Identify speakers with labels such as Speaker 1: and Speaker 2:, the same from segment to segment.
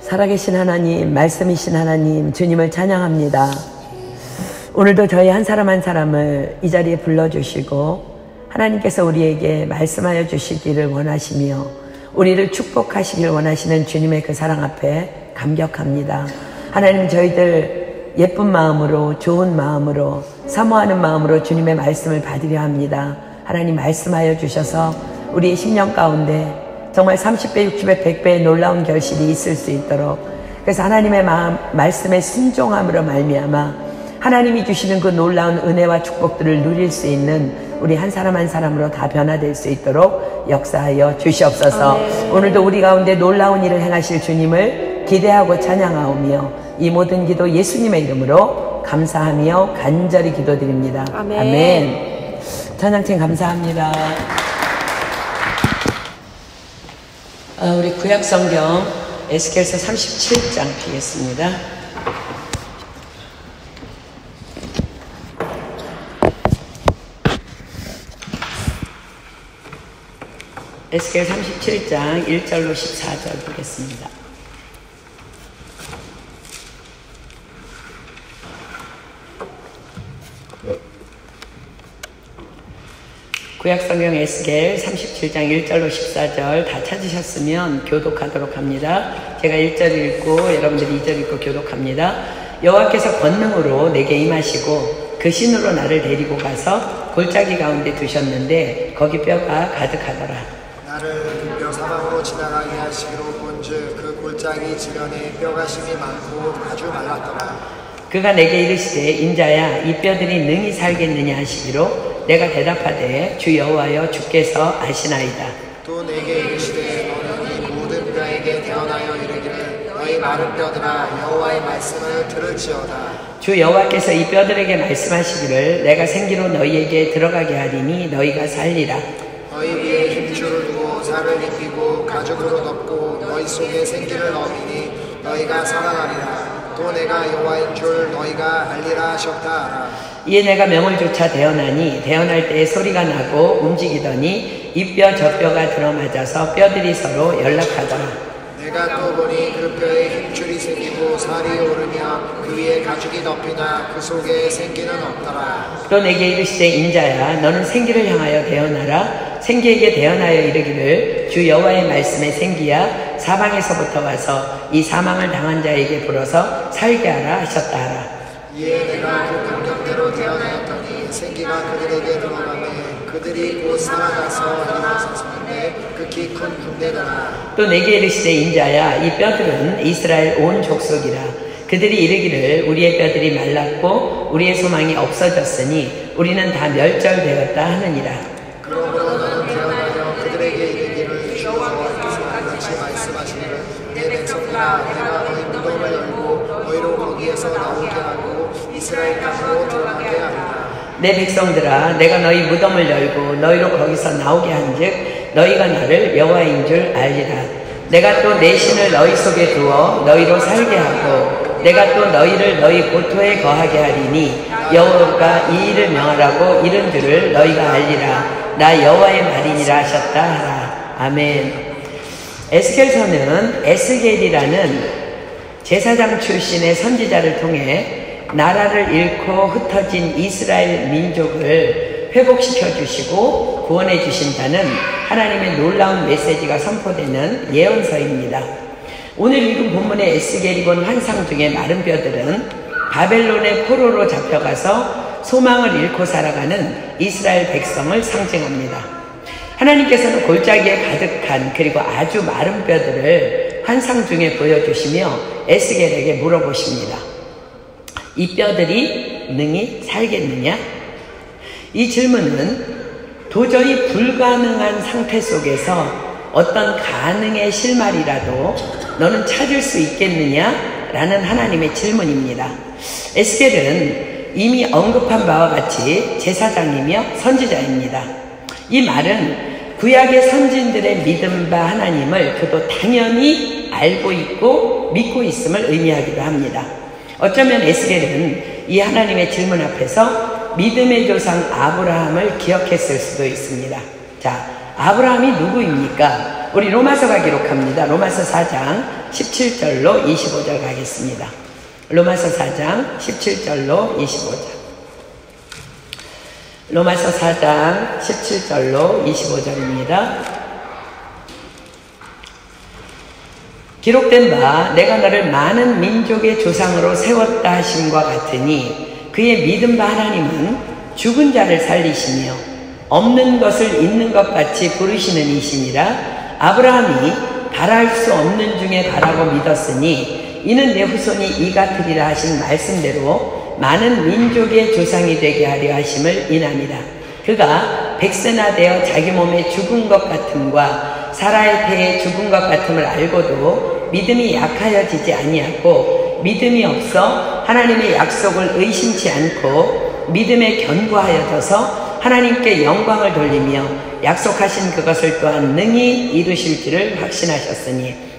Speaker 1: 살아계신 하나님, 말씀이신 하나님, 주님을 찬양합니다. 오늘도 저희 한 사람 한 사람을 이 자리에 불러주시고 하나님께서 우리에게 말씀하여 주시기를 원하시며 우리를 축복하시길 원하시는 주님의 그 사랑 앞에 감격합니다. 하나님, 저희들 예쁜 마음으로, 좋은 마음으로, 사모하는 마음으로 주님의 말씀을 받으려 합니다. 하나님, 말씀하여 주셔서 우리의 심령 가운데 정말 30배, 60배, 100배의 놀라운 결실이 있을 수 있도록, 그래서 하나님의 말씀에 순종함으로 말미암아 하나님이 주시는 그 놀라운 은혜와 축복들을 누릴 수 있는 우리 한 사람 한 사람으로 다 변화될 수 있도록 역사하여 주시옵소서. 오늘도 우리 가운데 놀라운 일을 행하실 주님을 기대하고 찬양하오며 이 모든 기도 예수님의 이름으로 감사하며 간절히 기도드립니다. 아멘. 아멘. 찬양팀 감사합니다. 우리 구약성경 에스겔서 37장 피겠습니다. 에스겔 37장 1절로 14절 보겠습니다. 구약성경 에스겔 37장 1절로 14절 다 찾으셨으면 교독하도록 합니다. 제가 1절 읽고 여러분들이 2절 읽고 교독합니다. 여호와께서 권능으로 내게 임하시고 그 신으로 나를 데리고 가서 골짜기 가운데 두셨는데 거기 뼈가 가득하더라.
Speaker 2: 나를 뼈 사방으로 지나가게 하시기로 본즉 그 골짜기 지면에 뼈가 심이 많고 아주 말랐더라.
Speaker 1: 그가 내게 이르시되 인자야 이 뼈들이 능히 살겠느냐 하시기로 내가 대답하되 주 여호와여 주께서 아시나이다.
Speaker 2: 또 내게 이르시되 너는 이 모든 뼈에게 대언하여 이르기를 너희 마른 뼈들아 여호와의 말씀을 들을지어다.
Speaker 1: 주 여호와께서 이 뼈들에게 말씀하시기를 내가 생기로 너희에게 들어가게 하리니 너희가 살리라.
Speaker 2: 너희 위에 힘줄을 두고 살을 입히고 가죽으로 덮고 너희 속에 생기를 넣으니 너희가 살아나리라. 또 내가 여호와인 줄 너희가 알리라 하셨다 하라.
Speaker 1: 이에 내가 명을 조차 대언하니 대언할 때에 소리가 나고 움직이더니 이 뼈 저 뼈가 들어맞아서 뼈들이 서로 연락하더라.
Speaker 2: 내가 또 보니 그 뼈에 힘줄이 생기고 살이 오르며 그 위에 가죽이 덮이나 그 속에 생기는 없더라.
Speaker 1: 또 내게 이르시되 인자야 너는 생기를 향하여 대언하라. 생기에게 대언하여 이르기를 주 여호와의 말씀에 생기야 사방에서부터 와서 이 사망을 당한 자에게 불어서 살게 하라 하셨다 하라.
Speaker 2: 이에 내가 그 명령대로 대언하였더니 생기가 그들에게 들어가매 그들이 곧 살아가서 일어섰는데 극히 큰 군대더라.
Speaker 1: 또 내게 이르시되 인자야 이 뼈들은 이스라엘 온 족속이라. 그들이 이르기를 우리의 뼈들이 말랐고 우리의 소망이 없어졌으니 우리는 다 멸절되었다 하느니라.
Speaker 2: 그러므로 너는 대언하여 그들에게 이르기를 주 여호와께서 같이 말씀하시기를 내 백성들아 내가 너희 무덤을 열고 너희로 거기에서 나오게 하고 이스라엘 땅으로 들어가게 하리라.
Speaker 1: 내 백성들아 내가 너희 무덤을 열고 너희로 거기서 나오게 한즉 너희가 나를 여호와인 줄 알리라. 내가 또 내 신을 너희 속에 두어 너희로 살게 하고 내가 또 너희를 너희 고토에 거하게 하리니 여호와가 이 일을 명하라고 이른 줄을 너희가 알리라. 나 여호와의 말이니라 하셨다 하라. 아멘. 에스겔서는 에스겔이라는 제사장 출신의 선지자를 통해 나라를 잃고 흩어진 이스라엘 민족을 회복시켜 주시고 구원해 주신다는 하나님의 놀라운 메시지가 선포되는 예언서입니다. 오늘 읽은 본문의 에스겔이 본 환상 중에 마른 뼈들은 바벨론의 포로로 잡혀가서 소망을 잃고 살아가는 이스라엘 백성을 상징합니다. 하나님께서는 골짜기에 가득한 그리고 아주 마른 뼈들을 환상 중에 보여주시며 에스겔에게 물어보십니다. 이 뼈들이 능히 살겠느냐? 이 질문은 도저히 불가능한 상태 속에서 어떤 가능의 실마리라도 너는 찾을 수 있겠느냐? 라는 하나님의 질문입니다. 에스겔은 이미 언급한 바와 같이 제사장이며 선지자입니다. 이 말은 구약의 선진들의 믿음 바 하나님을 그도 당연히 알고 있고 믿고 있음을 의미하기도 합니다. 어쩌면 에스겔은 이 하나님의 질문 앞에서 믿음의 조상 아브라함을 기억했을 수도 있습니다. 자, 아브라함이 누구입니까? 우리 로마서가 기록합니다. 로마서 4장 17절로 25절 가겠습니다. 로마서 4장 17절로 25절. 로마서 4장 17절로 25절입니다. 기록된 바 내가 너를 많은 민족의 조상으로 세웠다 하심과 같으니 그의 믿음 바 하나님은 죽은 자를 살리시며 없는 것을 있는 것 같이 부르시는 이시니라. 아브라함이 바랄 수 없는 중에 바라고 믿었으니 이는 내 후손이 이 같으리라 하신 말씀대로 많은 민족의 조상이 되게 하려 하심을 인함이라. 그가 백세나 되어 자기 몸에 죽은 것 같음과 사라의 태에 죽은 것 같음을 알고도 믿음이 약하여지지 아니하고 믿음이 없어 하나님의 약속을 의심치 않고 믿음에 견고하여져서 하나님께 영광을 돌리며 약속하신 그것을 또한 능히 이루실 줄을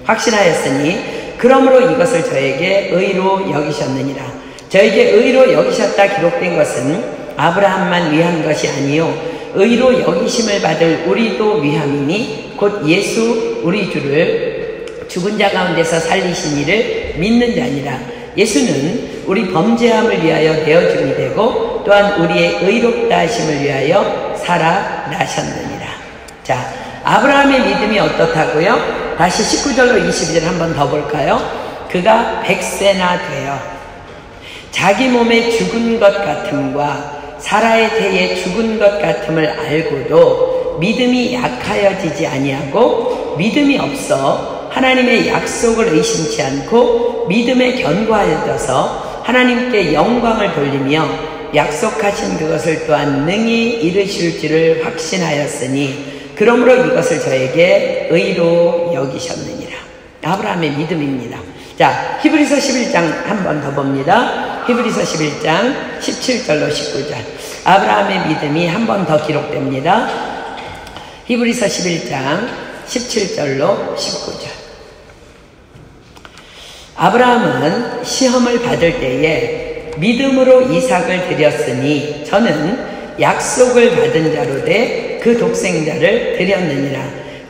Speaker 1: 확신하였으니 그러므로 이것을 저에게 의로 여기셨느니라. 저에게 의로 여기셨다 기록된 것은 아브라함만 위한 것이 아니요 의로 여기심을 받을 우리도 위함이니 곧 예수 우리 주를 죽은 자 가운데서 살리신 이를 믿는 자니라. 예수는 우리 범죄함을 위하여 내어줌이 되고 또한 우리의 의롭다 하심을 위하여 살아나셨느니라. 자, 아브라함의 믿음이 어떻다고요? 다시 19절로 22절 한번 더 볼까요? 그가 백세나 되어 자기 몸에 죽은 것 같음과 사라의 태에 죽은 것 같음을 알고도 믿음이 약하여지지 아니하고 믿음이 없어 하나님의 약속을 의심치 않고 믿음에 견고하여져서 하나님께 영광을 돌리며 약속하신 그것을 또한 능히 이루실 줄을 확신하였으니 그러므로 이것을 저에게 의로 여기셨느니라. 아브라함의 믿음입니다. 자, 히브리서 11장 한 번 더 봅니다. 히브리서 11장 17절로 19절. 아브라함의 믿음이 한 번 더 기록됩니다. 히브리서 11장 17절로 19절. 아브라함은 시험을 받을 때에 믿음으로 이삭을 드렸으니 저는 약속을 받은 자로 돼 그 독생자를 드렸느니라.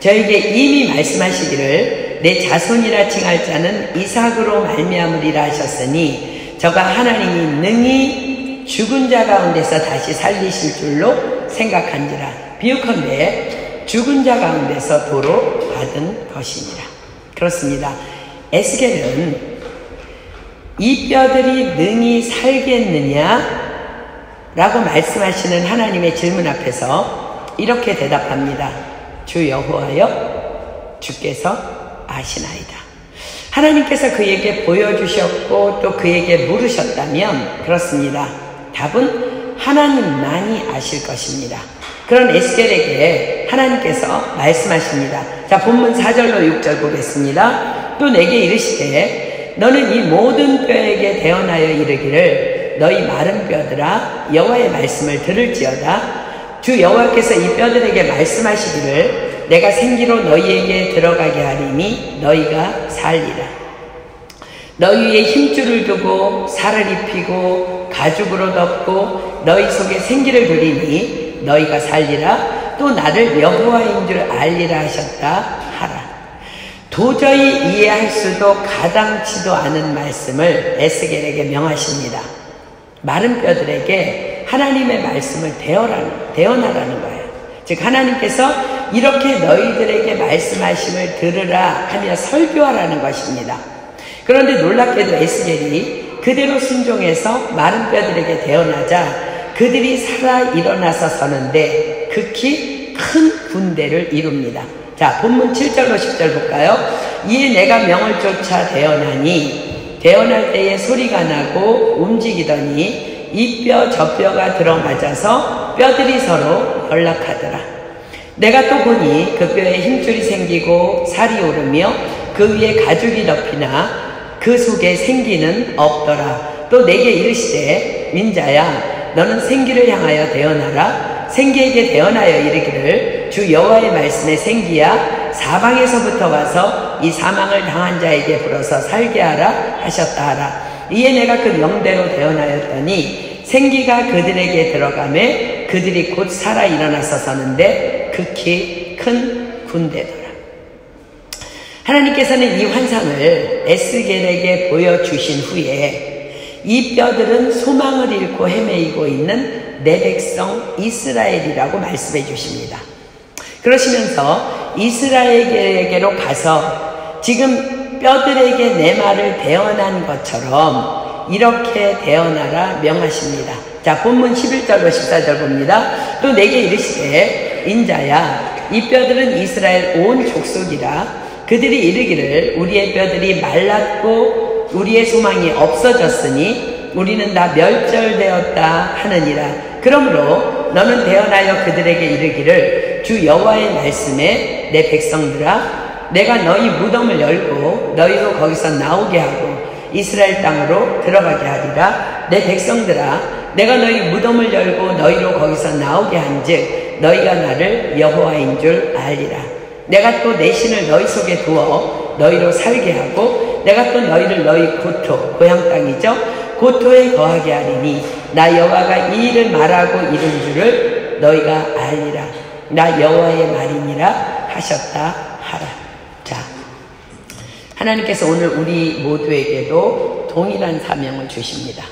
Speaker 1: 저에게 이미 말씀하시기를 내 자손이라 칭할 자는 이삭으로 말미암으리라 하셨으니 저가 하나님이 능히 죽은 자 가운데서 다시 살리실 줄로 생각한지라. 비유컨대 죽은 자 가운데서 도로 받은 것이니라. 그렇습니다. 에스겔은 이 뼈들이 능히 살겠느냐? 라고 말씀하시는 하나님의 질문 앞에서 이렇게 대답합니다. 주 여호와여 주께서 아시나이다. 하나님께서 그에게 보여주셨고 또 그에게 물으셨다면 그렇습니다. 답은 하나님만이 아실 것입니다. 그런 에스겔에게 하나님께서 말씀하십니다. 자, 본문 4절로 6절 보겠습니다. 또 내게 이르시되 너는 이 모든 뼈에게 대언하여 이르기를 너희 마른 뼈들아 여호와의 말씀을 들을지어다. 주 여호와께서 이 뼈들에게 말씀하시기를 내가 생기로 너희에게 들어가게 하리니 너희가 살리라. 너희 위에 힘줄을 두고 살을 입히고 가죽으로 덮고 너희 속에 생기를 두리니 너희가 살리라. 또 나를 여호와인 줄 알리라 하셨다 하라. 도저히 이해할 수도 가당치도 않은 말씀을 에스겔에게 명하십니다. 마른 뼈들에게 하나님의 말씀을 대언하라는 거예요. 즉 하나님께서 이렇게 너희들에게 말씀하심을 들으라 하며 설교하라는 것입니다. 그런데 놀랍게도 에스겔이 그대로 순종해서 마른 뼈들에게 대언하자 그들이 살아 일어나서 서는데 극히 큰 군대를 이룹니다. 자, 본문 7절로 10절 볼까요? 이에 내가 명을 쫓아 대언하니 대언할 때에 소리가 나고 움직이더니 이 뼈 저 뼈가 들어맞아서 뼈들이 서로 연락하더라. 내가 또 보니 그 뼈에 힘줄이 생기고 살이 오르며 그 위에 가죽이 덮이나 그 속에 생기는 없더라. 또 내게 이르시되 민자야 너는 생기를 향하여 대언하라. 생기에게 대언하여 이르기를 주 여호와의 말씀에 생기야 사방에서부터 와서 이 사망을 당한 자에게 불어서 살게 하라 하셨다 하라. 이에 내가 그 명대로 대언하였더니 생기가 그들에게 들어가매 그들이 곧 살아 일어나서 서는데 극히 큰 군대더라. 하나님께서는 이 환상을 에스겔에게 보여주신 후에 이 뼈들은 소망을 잃고 헤매이고 있는 내 백성 이스라엘이라고 말씀해 주십니다. 그러시면서 이스라엘에게로 가서 지금 뼈들에게 내 말을 대언한 것처럼 이렇게 대언하라 명하십니다. 자, 본문 11절로 14절 봅니다. 또 내게 이르시되 인자야, 이 뼈들은 이스라엘 온 족속이라. 그들이 이르기를 우리의 뼈들이 말랐고 우리의 소망이 없어졌으니 우리는 다 멸절되었다 하느니라. 그러므로 너는 대언하여 그들에게 이르기를 주 여호와의 말씀에 내 백성들아, 내가 너희 무덤을 열고 너희로 거기서 나오게 하고 이스라엘 땅으로 들어가게 하리라. 내 백성들아, 내가 너희 무덤을 열고 너희로 거기서 나오게 한즉 너희가 나를 여호와인 줄 알리라. 내가 또 내 신을 너희 속에 두어 너희로 살게 하고 내가 또 너희를 너희 고토, 고향 땅이죠, 고토에 거하게 하리니 나 여호와가 이 일을 말하고 이른 줄을 너희가 알리라. 나 여호와의 말이니라 하셨다 하라. 자, 하나님께서 오늘 우리 모두에게도 동일한 사명을 주십니다.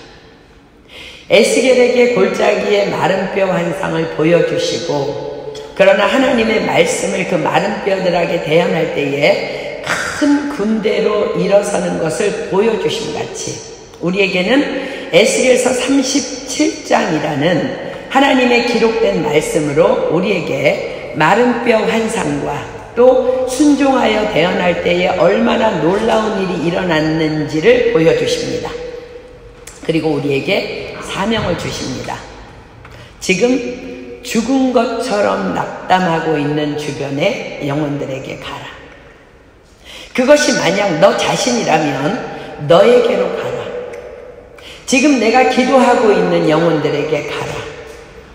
Speaker 1: 에스겔에게 골짜기의 마른 뼈 환상을 보여주시고, 그러나 하나님의 말씀을 그 마른 뼈들에게 대언할 때에 큰 군대로 일어서는 것을 보여주심 같이 우리에게는 에스겔서 37장이라는 하나님의 기록된 말씀으로 우리에게 마른 뼈 환상과 또 순종하여 대언할 때에 얼마나 놀라운 일이 일어났는지를 보여주십니다. 그리고 우리에게 사명을 주십니다. 지금 죽은 것처럼 낙담하고 있는 주변의 영혼들에게 가라. 그것이 만약 너 자신이라면 너에게로 가라. 지금 내가 기도하고 있는 영혼들에게 가라.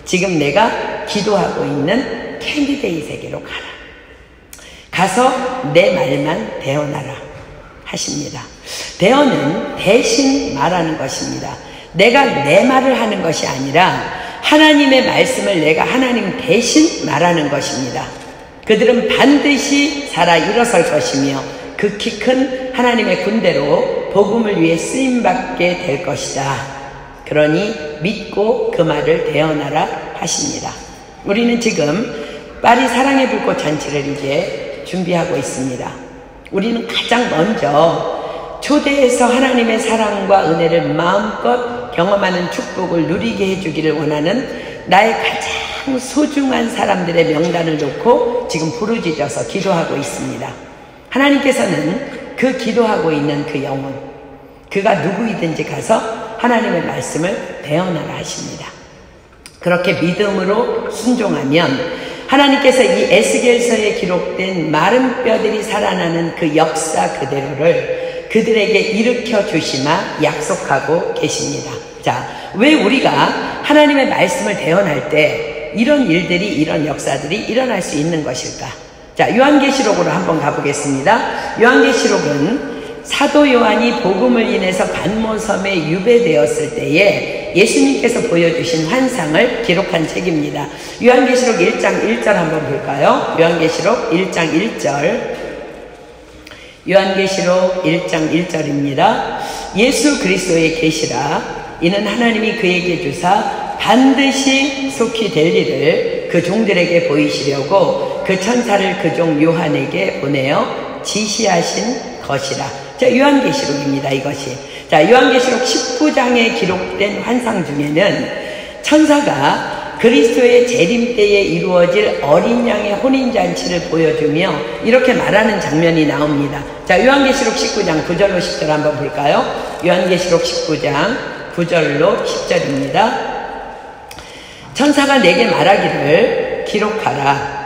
Speaker 1: 지금 내가 기도하고 있는 캔디데이트에게로 가라. 가서 내 말만 대언하라 하십니다. 대언은 대신 말하는 것입니다. 내가 내 말을 하는 것이 아니라 하나님의 말씀을 내가 하나님 대신 말하는 것입니다. 그들은 반드시 살아 일어설 것이며 극히 큰 하나님의 군대로 복음을 위해 쓰임받게 될 것이다. 그러니 믿고 그 말을 대언하라 하십니다. 우리는 지금 파리 사랑의 불꽃 잔치를 이제 준비하고 있습니다. 우리는 가장 먼저 초대해서 하나님의 사랑과 은혜를 마음껏 경험하는 축복을 누리게 해주기를 원하는 나의 가장 소중한 사람들의 명단을 놓고 지금 부르짖어서 기도하고 있습니다. 하나님께서는 그 기도하고 있는 그 영혼, 그가 누구이든지 가서 하나님의 말씀을 대언하라 하십니다. 그렇게 믿음으로 순종하면 하나님께서 이 에스겔서에 기록된 마른 뼈들이 살아나는 그 역사 그대로를 그들에게 일으켜 주시마 약속하고 계십니다. 자, 왜 우리가 하나님의 말씀을 대언할 때 이런 일들이, 이런 역사들이 일어날 수 있는 것일까? 자, 요한계시록으로 한번 가보겠습니다. 요한계시록은 사도 요한이 복음을 인해서 반모섬에 유배되었을 때에 예수님께서 보여주신 환상을 기록한 책입니다. 요한계시록 1장 1절 한번 볼까요? 요한계시록 1장 1절. 요한계시록 1장 1절입니다. 예수 그리스도의 계시라. 이는 하나님이 그에게 주사 반드시 속히 될 일을 그 종들에게 보이시려고 그 천사를 그 종 요한에게 보내어 지시하신 것이라. 자, 요한계시록입니다. 이것이. 자, 요한계시록 19장에 기록된 환상 중에는 천사가 그리스도의 재림 때에 이루어질 어린 양의 혼인잔치를 보여주며 이렇게 말하는 장면이 나옵니다. 자, 요한계시록 19장 9절로 10절 한번 볼까요? 요한계시록 19장 9절로 10절입니다. 천사가 내게 말하기를 기록하라.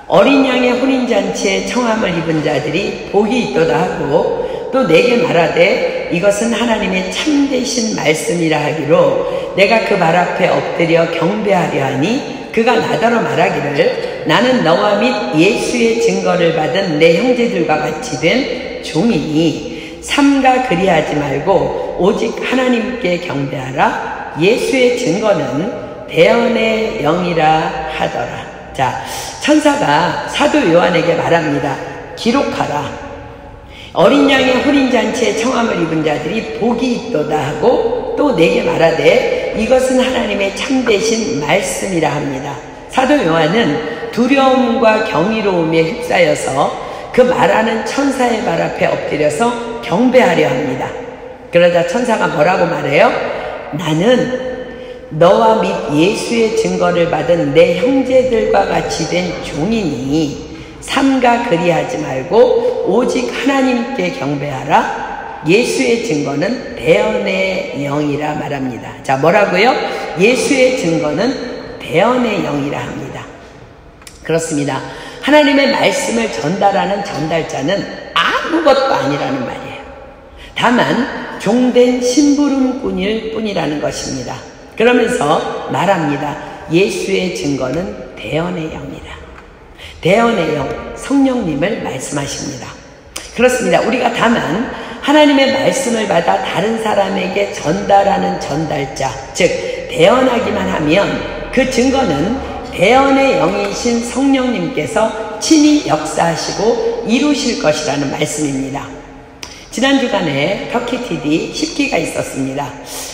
Speaker 1: 어린 양의 혼인잔치에 청함을 입은 자들이 복이 있도다 하고 또 내게 말하되 이것은 하나님의 참되신 말씀이라 하기로 내가 그 발 앞에 엎드려 경배하려 하니 그가 나더러 말하기를 나는 너와 및 예수의 증거를 받은 내 형제들과 같이 된 종이니 삼가 그리하지 말고 오직 하나님께 경배하라. 예수의 증거는 대언의 영이라 하더라. 자, 천사가 사도 요한에게 말합니다. 기록하라. 어린 양의 혼인잔치에 청함을 입은 자들이 복이 있도다 하고 또 내게 말하되 이것은 하나님의 참되신 말씀이라 합니다. 사도 요한은 두려움과 경이로움에 휩싸여서 그 말하는 천사의 발 앞에 엎드려서 경배하려 합니다. 그러자 천사가 뭐라고 말해요? 나는 너와 및 예수의 증거를 받은 내 형제들과 같이 된 종이니 삼가 그리하지 말고 오직 하나님께 경배하라. 예수의 증거는 대언의 영이라 말합니다. 자, 뭐라고요? 예수의 증거는 대언의 영이라 합니다. 그렇습니다. 하나님의 말씀을 전달하는 전달자는 아무것도 아니라는 말이에요. 다만 종된 심부름꾼일 뿐이라는 것입니다. 그러면서 말합니다. 예수의 증거는 대언의 영이다. 대언의 영, 성령님을 말씀하십니다. 그렇습니다. 우리가 다만 하나님의 말씀을 받아 다른 사람에게 전달하는 전달자, 즉 대언하기만 하면 그 증거는 대언의 영이신 성령님께서 친히 역사하시고 이루실 것이라는 말씀입니다. 지난 주간에 터키 TD 10기가 있었습니다.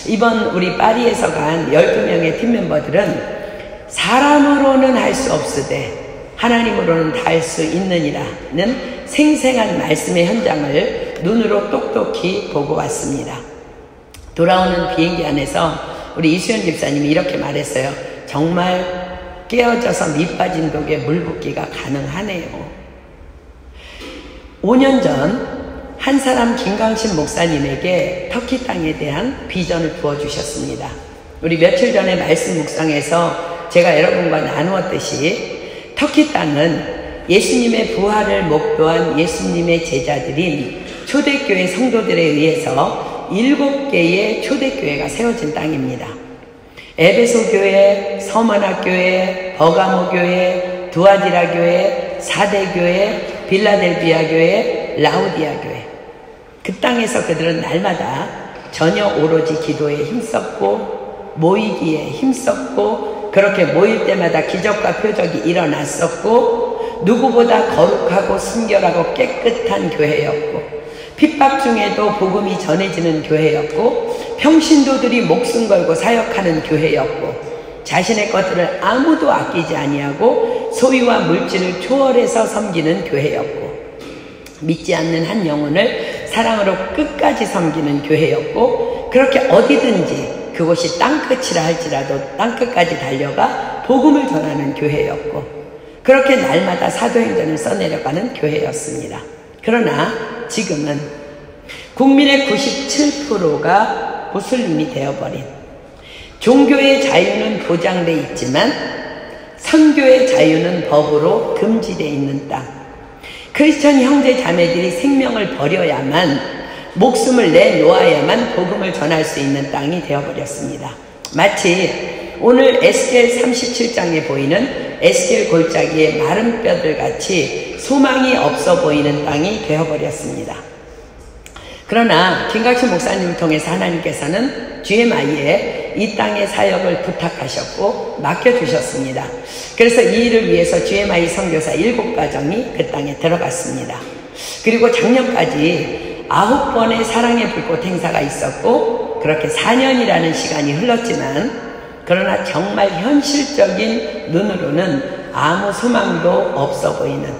Speaker 1: 이번 우리 파리에서 간 12명의 팀 멤버들은 사람으로는 할 수 없으되 하나님으로는 다 할 수 있느니라는 생생한 말씀의 현장을 눈으로 똑똑히 보고 왔습니다. 돌아오는 비행기 안에서 우리 이수연 집사님이 이렇게 말했어요. 정말 깨어져서 밑빠진 독에 물 붓기가 가능하네요. 5년 전 한 사람 김강신 목사님에게 터키 땅에 대한 비전을 부어주셨습니다. 우리 며칠 전에 말씀 묵상에서 제가 여러분과 나누었듯이 터키 땅은 예수님의 부활을 목도한 예수님의 제자들인 초대교회 성도들에 의해서 7개의 초대교회가 세워진 땅입니다. 에베소 교회, 서머나 교회, 버가모 교회, 두아디라 교회, 사대 교회, 빌라델비아 교회, 라우디아 교회. 그 땅에서 그들은 날마다 저녁 오로지 기도에 힘썼고 모이기에 힘썼고 그렇게 모일 때마다 기적과 표적이 일어났었고 누구보다 거룩하고 순결하고 깨끗한 교회였고 핍박 중에도 복음이 전해지는 교회였고 평신도들이 목숨 걸고 사역하는 교회였고 자신의 것들을 아무도 아끼지 아니하고 소유와 물질을 초월해서 섬기는 교회였고 믿지 않는 한 영혼을 사랑으로 끝까지 섬기는 교회였고 그렇게 어디든지 그곳이 땅끝이라 할지라도 땅끝까지 달려가 복음을 전하는 교회였고 그렇게 날마다 사도행전을 써내려가는 교회였습니다. 그러나 지금은 국민의 97%가 무슬림이 되어버린 종교의 자유는 보장돼 있지만 선교의 자유는 법으로 금지되어 있는 땅 크리스천 형제 자매들이 생명을 버려야만 목숨을 내놓아야만 복음을 전할 수 있는 땅이 되어버렸습니다. 마치 오늘 에스겔 37장에 보이는 에스겔 골짜기의 마른 뼈들같이 소망이 없어 보이는 땅이 되어버렸습니다. 그러나 김각신 목사님을 통해서 하나님께서는 GMI에 이 땅의 사역을 부탁하셨고 맡겨주셨습니다. 그래서 이 일을 위해서 GMI 선교사 7가정이 그 땅에 들어갔습니다. 그리고 작년까지 9번의 사랑의 불꽃 행사가 있었고 그렇게 4년이라는 시간이 흘렀지만 그러나 정말 현실적인 눈으로는 아무 소망도 없어 보이는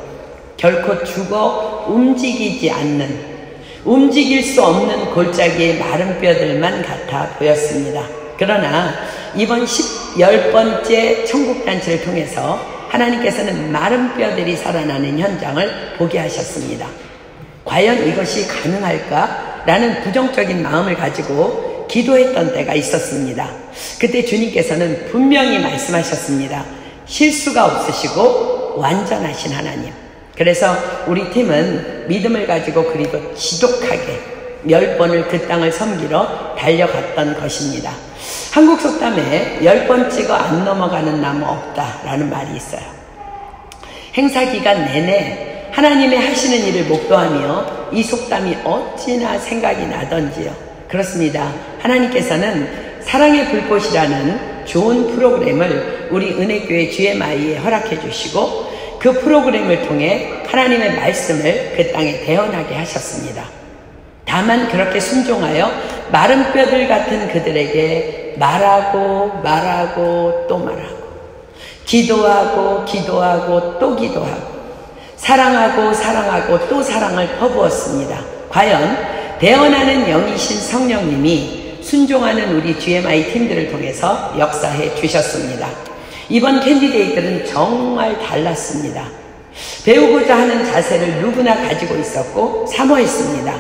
Speaker 1: 결코 죽어 움직이지 않는 움직일 수 없는 골짜기의 마른 뼈들만 같아 보였습니다. 그러나 이번 10번째 천국잔치를 통해서 하나님께서는 마른 뼈들이 살아나는 현장을 보게 하셨습니다. 과연 이것이 가능할까? 라는 부정적인 마음을 가지고 기도했던 때가 있었습니다. 그때 주님께서는 분명히 말씀하셨습니다. 실수가 없으시고 완전하신 하나님. 그래서 우리 팀은 믿음을 가지고 그리고 지독하게 10번을 그 땅을 섬기러 달려갔던 것입니다. 한국 속담에 10번 찍어 안 넘어가는 나무 없다라는 말이 있어요. 행사 기간 내내 하나님의 하시는 일을 목도하며 이 속담이 어찌나 생각이 나던지요. 그렇습니다. 하나님께서는 사랑의 불꽃이라는 좋은 프로그램을 우리 은혜교회 GMI에 허락해 주시고 그 프로그램을 통해 하나님의 말씀을 그 땅에 대언하게 하셨습니다. 다만 그렇게 순종하여 마른 뼈들 같은 그들에게 말하고 또 말하고, 기도하고 또 기도하고, 사랑하고 또 사랑을 퍼부었습니다. 과연 대언하는 영이신 성령님이 순종하는 우리 GMI 팀들을 통해서 역사해 주셨습니다. 이번 캔디데이트는 정말 달랐습니다. 배우고자 하는 자세를 누구나 가지고 있었고 사모했습니다.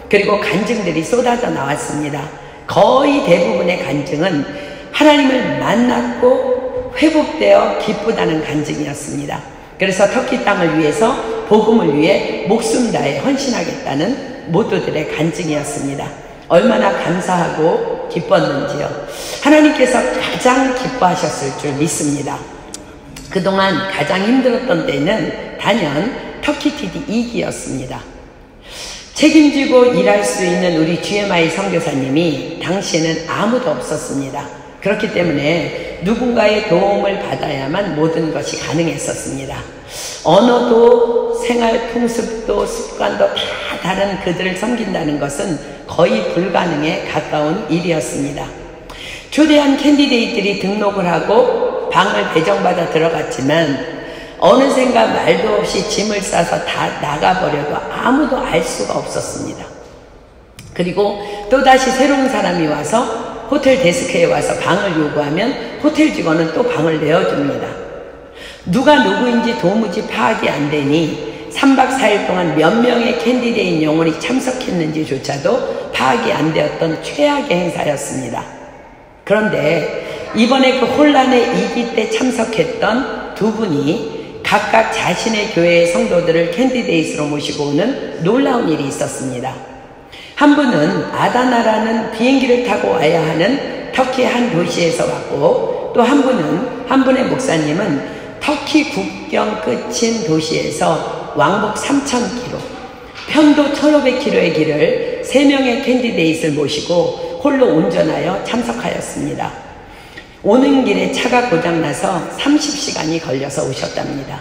Speaker 1: 그리고 간증들이 쏟아져 나왔습니다. 거의 대부분의 간증은 하나님을 만났고 회복되어 기쁘다는 간증이었습니다. 그래서 터키 땅을 위해서 복음을 위해 목숨 다해 헌신하겠다는 모두들의 간증이었습니다. 얼마나 감사하고 기뻤는지요. 하나님께서 가장 기뻐하셨을 줄 믿습니다. 그동안 가장 힘들었던 때는 단연 터키 TD 2기였습니다. 책임지고 일할 수 있는 우리 GMI 선교사님이 당시에는 아무도 없었습니다. 그렇기 때문에 누군가의 도움을 받아야만 모든 것이 가능했었습니다. 언어도 생활 풍습도 습관도 다 다른 그들을 섬긴다는 것은 거의 불가능에 가까운 일이었습니다. 초대한 캔디데이트들이 등록을 하고 방을 배정받아 들어갔지만 어느샌가 말도 없이 짐을 싸서 다 나가버려도 아무도 알 수가 없었습니다. 그리고 또다시 새로운 사람이 와서 호텔 데스크에 와서 방을 요구하면 호텔 직원은 또 방을 내어줍니다. 누가 누구인지 도무지 파악이 안 되니 3박 4일 동안 몇 명의 캔디데이트 영혼이 참석했는지조차도 파악이 안 되었던 최악의 행사였습니다. 그런데 이번에 그 혼란의 2기 때 참석했던 두 분이 각각 자신의 교회의 성도들을 캔디데이트로 모시고 오는 놀라운 일이 있었습니다. 한 분은 아다나라는 비행기를 타고 와야 하는 터키 한 도시에서 왔고, 또 한 분의 목사님은 터키 국경 끝인 도시에서 왕복 3,000km, 편도 1,500km의 길을 3명의 캔디데이트를 모시고 홀로 운전하여 참석하였습니다. 오는 길에 차가 고장나서 30시간이 걸려서 오셨답니다.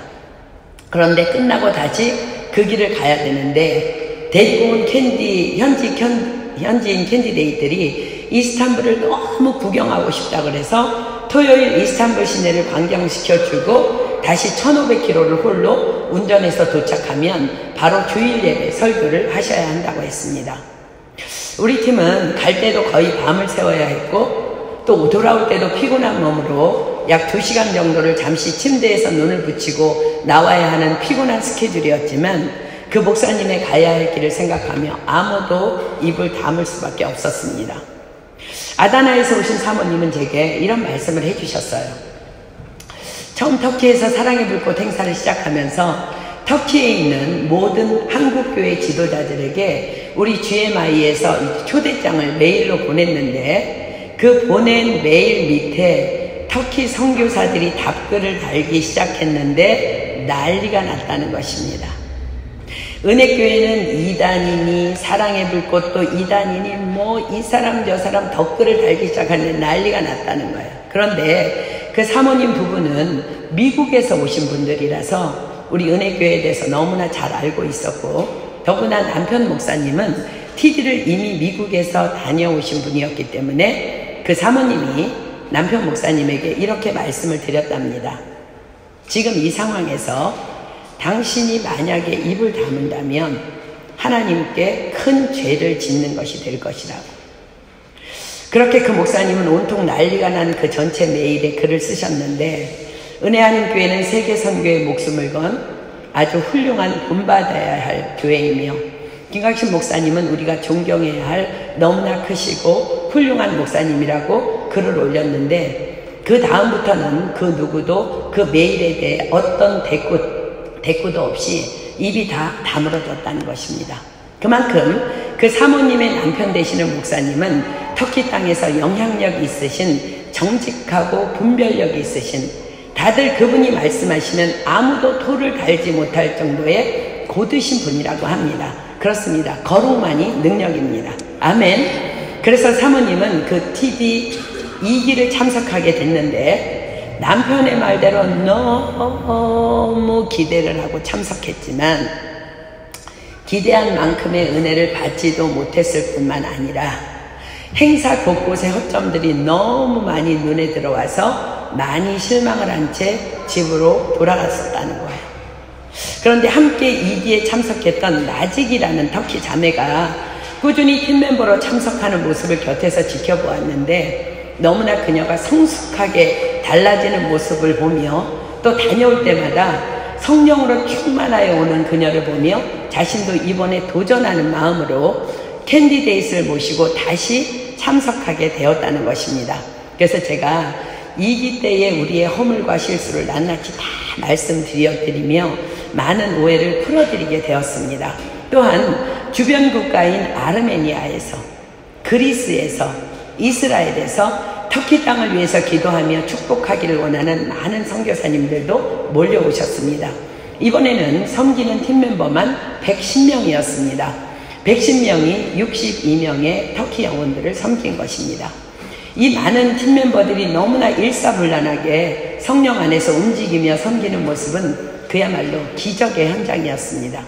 Speaker 1: 그런데 끝나고 다시 그 길을 가야 되는데 데리고 온 현지인 캔디데이트들이 이스탄불을 너무 구경하고 싶다 그래서 토요일 이스탄불 시내를 관광시켜주고 다시 1,500km를 홀로 운전해서 도착하면 바로 주일 예배 설교를 하셔야 한다고 했습니다. 우리 팀은 갈 때도 거의 밤을 새워야 했고 또 돌아올 때도 피곤한 몸으로 약 2시간 정도를 잠시 침대에서 눈을 붙이고 나와야 하는 피곤한 스케줄이었지만 그 목사님의 가야 할 길을 생각하며 아무도 입을 다물 수밖에 없었습니다. 아다나에서 오신 사모님은 제게 이런 말씀을 해주셨어요. 처음 터키에서 사랑의 불꽃 행사를 시작하면서 터키에 있는 모든 한국교회 지도자들에게 우리 GMI에서 초대장을 메일로 보냈는데 그 보낸 메일 밑에 터키 선교사들이 답글을 달기 시작했는데 난리가 났다는 것입니다. 은혜교회는 이단이니 사랑의 불꽃도 이단이니 뭐 이 사람 저 사람 댓글을 달기 시작하는데 난리가 났다는 거예요. 그런데 그 사모님 부부는 미국에서 오신 분들이라서 우리 은혜교회에 대해서 너무나 잘 알고 있었고 더구나 남편 목사님은 TD를 이미 미국에서 다녀오신 분이었기 때문에 그 사모님이 남편 목사님에게 이렇게 말씀을 드렸답니다. 지금 이 상황에서 당신이 만약에 입을 다문다면 하나님께 큰 죄를 짓는 것이 될 것이라고. 그렇게 그 목사님은 온통 난리가 난 그 전체 메일에 글을 쓰셨는데 은혜하는 교회는 세계 선교에 목숨을 건 아주 훌륭한 본받아야 할 교회이며 김강신 목사님은 우리가 존경해야 할 너무나 크시고 훌륭한 목사님이라고 글을 올렸는데 그 다음부터는 그 누구도 그 메일에 대해 어떤 대꾸도 없이 입이 다 다물어졌다는 것입니다. 그만큼 그 사모님의 남편 되시는 목사님은 터키 땅에서 영향력 있으신 정직하고 분별력이 있으신 다들 그분이 말씀하시면 아무도 토를 달지 못할 정도의 고드신 분이라고 합니다. 그렇습니다. 거룩만이 능력입니다. 아멘. 그래서 사모님은 그 TD 2기를 참석하게 됐는데 남편의 말대로 너무 기대를 하고 참석했지만 기대한 만큼의 은혜를 받지도 못했을 뿐만 아니라 행사 곳곳의 허점들이 너무 많이 눈에 들어와서 많이 실망을 한 채 집으로 돌아갔었다는 거예요. 그런데 함께 이기에 참석했던 나직이라는 터키 자매가 꾸준히 팀 멤버로 참석하는 모습을 곁에서 지켜보았는데 너무나 그녀가 성숙하게 달라지는 모습을 보며 또 다녀올 때마다 성령으로 충만하여 오는 그녀를 보며 자신도 이번에 도전하는 마음으로 캔디데이스를 모시고 다시 참석하게 되었다는 것입니다. 그래서 제가 2기 때에 우리의 허물과 실수를 낱낱이 다 말씀드리며 많은 오해를 풀어드리게 되었습니다. 또한 주변 국가인 아르메니아에서, 그리스에서, 이스라엘에서 터키 땅을 위해서 기도하며 축복하기를 원하는 많은 선교사님들도 몰려오셨습니다. 이번에는 섬기는 팀 멤버만 110명이었습니다. 110명이 62명의 터키 영혼들을 섬긴 것입니다. 이 많은 팀 멤버들이 너무나 일사불란하게 성령 안에서 움직이며 섬기는 모습은 그야말로 기적의 현장이었습니다.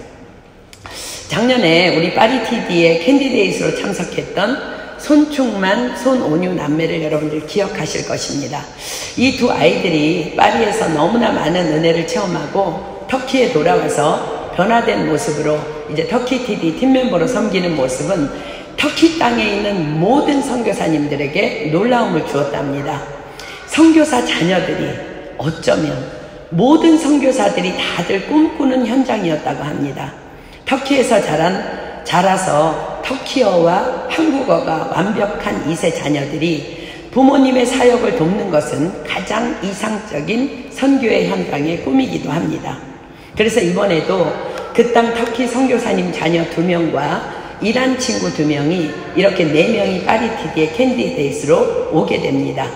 Speaker 1: 작년에 우리 파리TD의 캔디데이스로 참석했던 손충만, 손온유 남매를 여러분들 기억하실 것입니다. 이 두 아이들이 파리에서 너무나 많은 은혜를 체험하고 터키에 돌아와서 변화된 모습으로 이제 터키TD 팀멤버로 섬기는 모습은 터키 땅에 있는 모든 선교사님들에게 놀라움을 주었답니다. 선교사 자녀들이 어쩌면 모든 선교사들이 다들 꿈꾸는 현장이었다고 합니다. 터키에서 자라서 터키어와 한국어가 완벽한 2세 자녀들이 부모님의 사역을 돕는 것은 가장 이상적인 선교의 현장의 꿈이기도 합니다. 그래서 이번에도 그 땅 터키 선교사님 자녀 2명과 이란 친구 2명이 이렇게 4명이 파리TD의 캔디데이스로 오게 됩니다.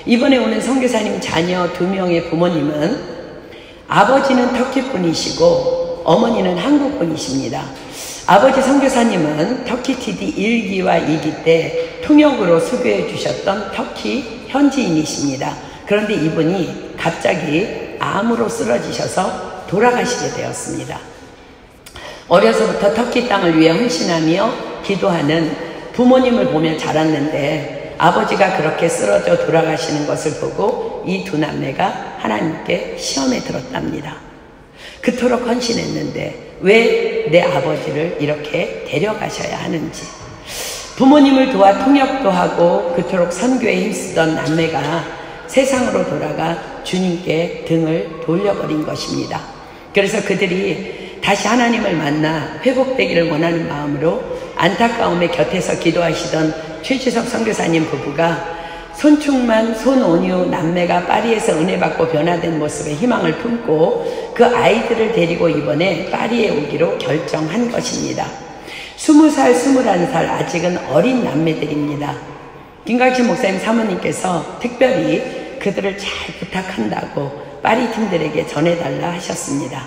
Speaker 1: 이번에 오는 선교사님 자녀 2명의 부모님은 아버지는 터키 분이시고 어머니는 한국 분이십니다. 아버지 선교사님은 터키TD 1기와 2기 때 통역으로 수교해 주셨던 터키 현지인이십니다. 그런데 이분이 갑자기 암으로 쓰러지셔서 돌아가시게 되었습니다. 어려서부터 터키 땅을 위해 헌신하며 기도하는 부모님을 보며 자랐는데 아버지가 그렇게 쓰러져 돌아가시는 것을 보고 이 두 남매가 하나님께 시험에 들었답니다. 그토록 헌신했는데 왜 내 아버지를 이렇게 데려가셔야 하는지. 부모님을 도와 통역도 하고 그토록 선교에 힘쓰던 남매가 세상으로 돌아가 주님께 등을 돌려버린 것입니다. 그래서 그들이 다시 하나님을 만나 회복되기를 원하는 마음으로 안타까움에 곁에서 기도하시던 최지석 선교사님 부부가 손충만, 손온유 남매가 파리에서 은혜받고 변화된 모습에 희망을 품고 그 아이들을 데리고 이번에 파리에 오기로 결정한 것입니다. 20살, 21살 아직은 어린 남매들입니다. 김강신 목사님 사모님께서 특별히 그들을 잘 부탁한다고 파리 팀들에게 전해달라 하셨습니다.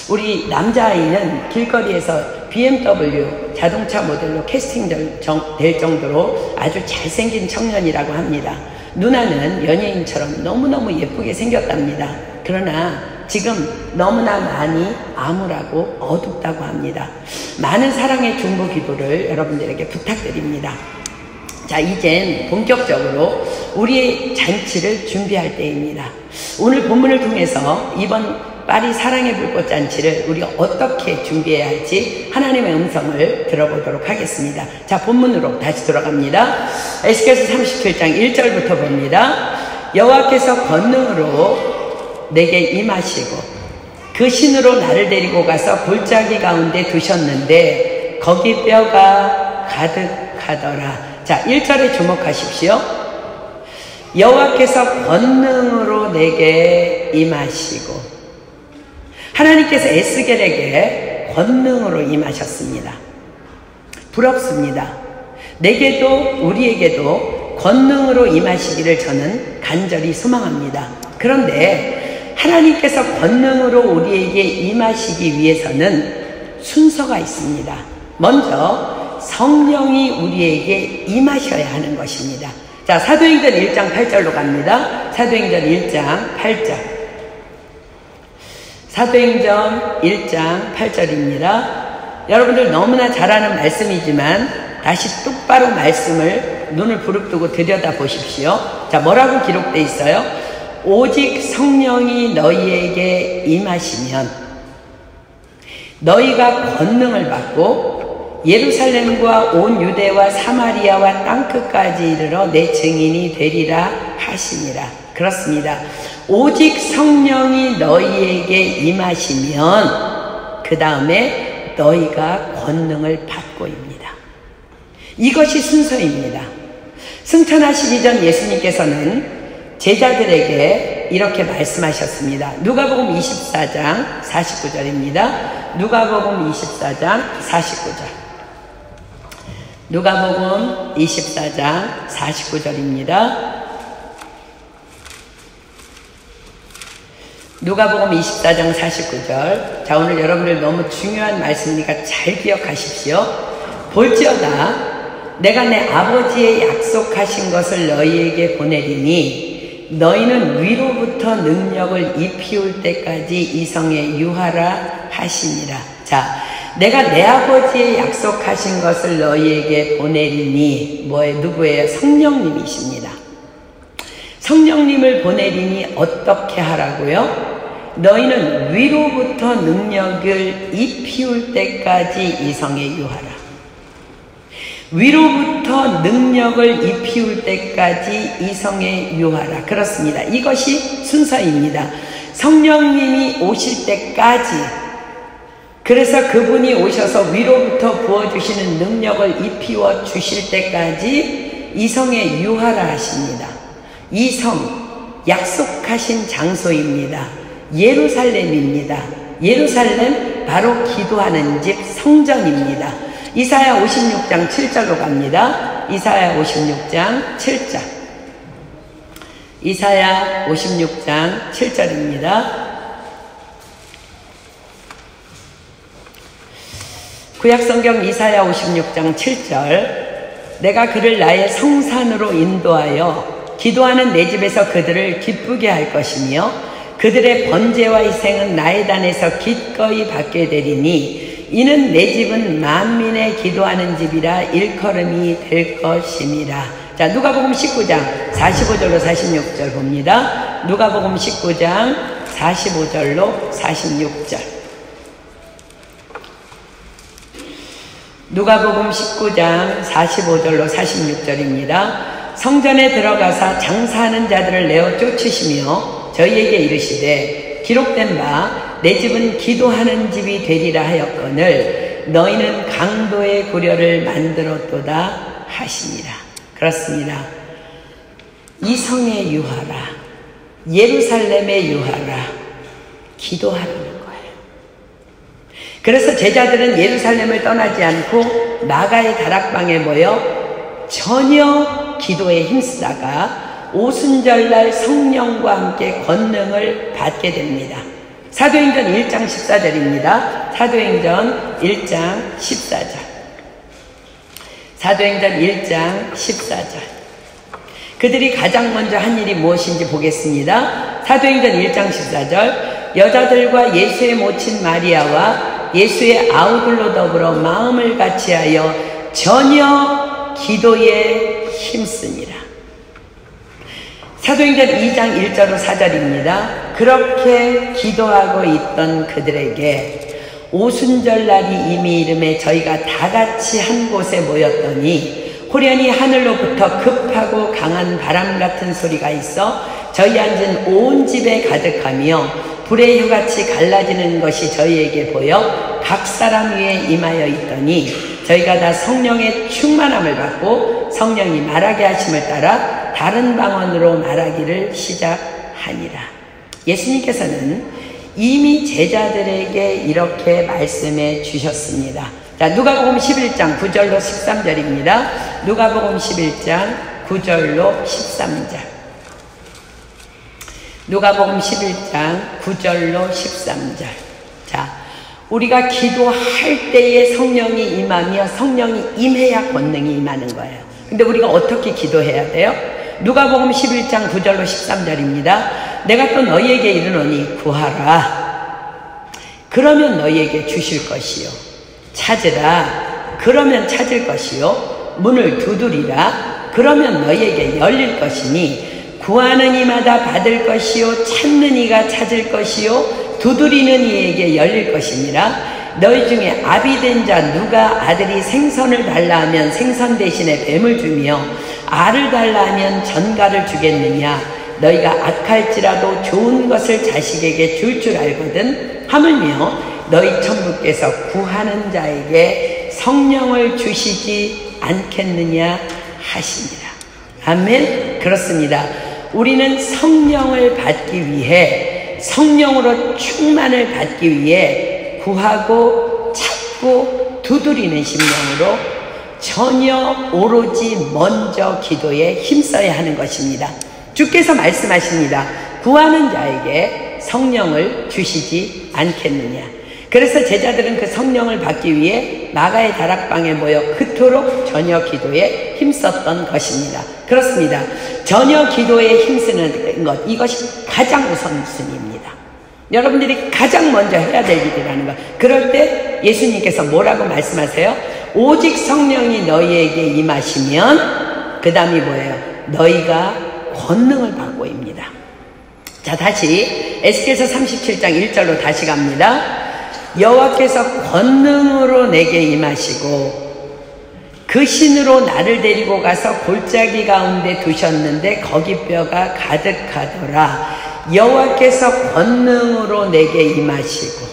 Speaker 1: 우리 남자아이는 길거리에서 BMW 자동차 모델로 캐스팅 될 정도로 아주 잘생긴 청년이라고 합니다. 누나는 연예인처럼 너무너무 예쁘게 생겼답니다. 그러나 지금 너무나 많이 암울하고 어둡다고 합니다. 많은 사랑의 중보 기도를 여러분들에게 부탁드립니다. 자, 이젠 본격적으로 우리의 잔치를 준비할 때입니다. 오늘 본문을 통해서 이번 파리 사랑의 불꽃 잔치를 우리가 어떻게 준비해야 할지 하나님의 음성을 들어보도록 하겠습니다. 자, 본문으로 다시 돌아갑니다. 에스겔서 37장 1절부터 봅니다. 여호와께서 권능으로 내게 임하시고 그 신으로 나를 데리고 가서 골짜기 가운데 두셨는데 거기 뼈가 가득하더라. 자, 1절에 주목하십시오. 여호와께서 권능으로 내게 임하시고, 하나님께서 에스겔에게 권능으로 임하셨습니다. 부럽습니다. 내게도 우리에게도 권능으로 임하시기를 저는 간절히 소망합니다. 그런데 하나님께서 권능으로 우리에게 임하시기 위해서는 순서가 있습니다. 먼저 성령이 우리에게 임하셔야 하는 것입니다. 자, 사도행전 1장 8절로 갑니다. 사도행전 1장 8절. 사도행전 1장 8절입니다. 여러분들 너무나 잘 아는 말씀이지만 다시 똑바로 말씀을 눈을 부릅뜨고 들여다 보십시오. 자, 뭐라고 기록되어 있어요? 오직 성령이 너희에게 임하시면 너희가 권능을 받고 예루살렘과 온 유대와 사마리아와 땅끝까지 이르러 내 증인이 되리라 하시니라. 그렇습니다. 오직 성령이 너희에게 임하시면 그 다음에 너희가 권능을 받고입니다. 이것이 순서입니다. 승천하시기 전 예수님께서는 제자들에게 이렇게 말씀하셨습니다. 누가복음 24장 49절입니다. 누가복음 24장 49절. 누가복음 24장 49절입니다. 누가복음 24장 49절. 자, 오늘 여러분들 너무 중요한 말씀이니까 잘 기억하십시오. 볼지어다 내가 내 아버지의 약속하신 것을 너희에게 보내리니 너희는 위로부터 능력을 입히울 때까지 이성에 유하라 하시니라. 자, 내가 내 아버지의 약속하신 것을 너희에게 보내리니 누구예요? 성령님이십니다. 성령님을 보내리니 어떻게 하라고요? 너희는 위로부터 능력을 입히울 때까지 이성에 유하라. 위로부터 능력을 입히울 때까지 이성에 유하라. 그렇습니다. 이것이 순서입니다. 성령님이 오실 때까지, 그래서 그분이 오셔서 위로부터 부어주시는 능력을 입히워 주실 때까지 이성에 유하라 하십니다. 이성, 약속하신 장소입니다. 예루살렘입니다. 예루살렘, 바로 기도하는 집 성전입니다. 이사야 56장 7절로 갑니다. 이사야 56장 7절. 이사야 56장 7절입니다. 구약성경 이사야 56장 7절. 내가 그를 나의 성산으로 인도하여 기도하는 내 집에서 그들을 기쁘게 할 것이며 그들의 번제와 희생은 나의 단에서 기꺼이 받게 되리니 이는 내 집은 만민의 기도하는 집이라 일컬음이 될 것임이라. 자, 누가복음 19장 45절로 46절 봅니다. 누가복음 19장 45절로 46절. 누가복음 19장 45절로 46절입니다. 성전에 들어가사 장사하는 자들을 내어 쫓으시며 저희에게 이르시되 기록된 바 내 집은 기도하는 집이 되리라 하였거늘 너희는 강도의 구려를 만들었도다 하시니라. 그렇습니다. 이성에 유하라, 예루살렘에 유하라, 기도하는 거예요. 그래서 제자들은 예루살렘을 떠나지 않고 나가의 다락방에 모여 전혀 기도에 힘쓰다가 오순절날 성령과 함께 권능을 받게 됩니다. 사도행전 1장 14절입니다. 사도행전 1장 14절. 사도행전 1장 14절. 그들이 가장 먼저 한 일이 무엇인지 보겠습니다. 사도행전 1장 14절. 여자들과 예수의 모친 마리아와 예수의 아우들로 더불어 마음을 같이하여 전혀 기도에 힘쓰니라. 사도행전 2장 1절로 4절입니다. 그렇게 기도하고 있던 그들에게 오순절날이 이미 이름에 저희가 다 같이 한 곳에 모였더니 호련히 하늘로부터 급하고 강한 바람 같은 소리가 있어 저희 앉은 온 집에 가득하며 불의 혀같이 갈라지는 것이 저희에게 보여 각 사람 위에 임하여 있더니 저희가 다 성령의 충만함을 받고 성령이 말하게 하심을 따라 다른 방언으로 말하기를 시작하니라. 예수님께서는 이미 제자들에게 이렇게 말씀해 주셨습니다. 자, 누가복음 11장 9절로 13절입니다. 누가복음 11장 9절로 13절. 누가복음 11장 9절로 13절. 자, 우리가 기도할 때에 성령이 임하며 성령이 임해야 권능이 임하는 거예요. 근데 우리가 어떻게 기도해야 돼요? 누가복음 11장 9절로 13절입니다. 내가 또 너희에게 이르노니 구하라. 그러면 너희에게 주실 것이요. 찾으라. 그러면 찾을 것이요. 문을 두드리라. 그러면 너희에게 열릴 것이니 구하는 이마다 받을 것이요. 찾는 이가 찾을 것이요. 두드리는 이에게 열릴 것이니라. 너희 중에 아비된 자 누가 아들이 생선을 달라 하면 생선 대신에 뱀을 주며 알을 달라 하면 전갈을 주겠느냐. 너희가 악할지라도 좋은 것을 자식에게 줄 줄 알거든. 하물며 너희 천부께서 구하는 자에게 성령을 주시지 않겠느냐 하시니라. 아멘. 그렇습니다. 우리는 성령을 받기 위해, 성령으로 충만을 받기 위해 구하고 찾고 두드리는 심령으로 전혀 오로지 먼저 기도에 힘써야 하는 것입니다. 주께서 말씀하십니다. 구하는 자에게 성령을 주시지 않겠느냐. 그래서 제자들은 그 성령을 받기 위해 마가의 다락방에 모여 그토록 전혀 기도에 힘썼던 것입니다. 그렇습니다. 전혀 기도에 힘쓰는 것, 이것이 가장 우선순위입니다. 여러분들이 가장 먼저 해야 될 일이라는 것. 그럴 때 예수님께서 뭐라고 말씀하세요? 오직 성령이 너희에게 임하시면 그 다음이 뭐예요? 너희가 권능을 받고입니다. 자, 다시 에스겔서 37장 1절로 다시 갑니다. 여호와께서 권능으로 내게 임하시고 그 신으로 나를 데리고 가서 골짜기 가운데 두셨는데 거기 뼈가 가득하더라. 여호와께서 권능으로 내게 임하시고.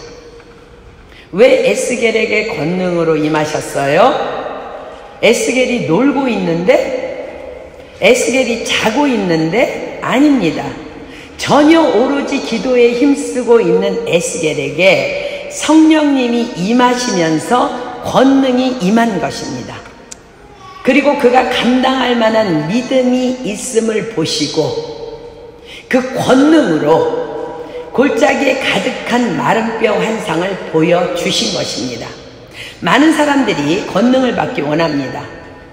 Speaker 1: 왜 에스겔에게 권능으로 임하셨어요? 에스겔이 놀고 있는데? 에스겔이 자고 있는데? 아닙니다. 전혀 오로지 기도에 힘쓰고 있는 에스겔에게 성령님이 임하시면서 권능이 임한 것입니다. 그리고 그가 감당할 만한 믿음이 있음을 보시고 그 권능으로 골짜기에 가득한 마른 뼈 환상을 보여주신 것입니다. 많은 사람들이 권능을 받기 원합니다.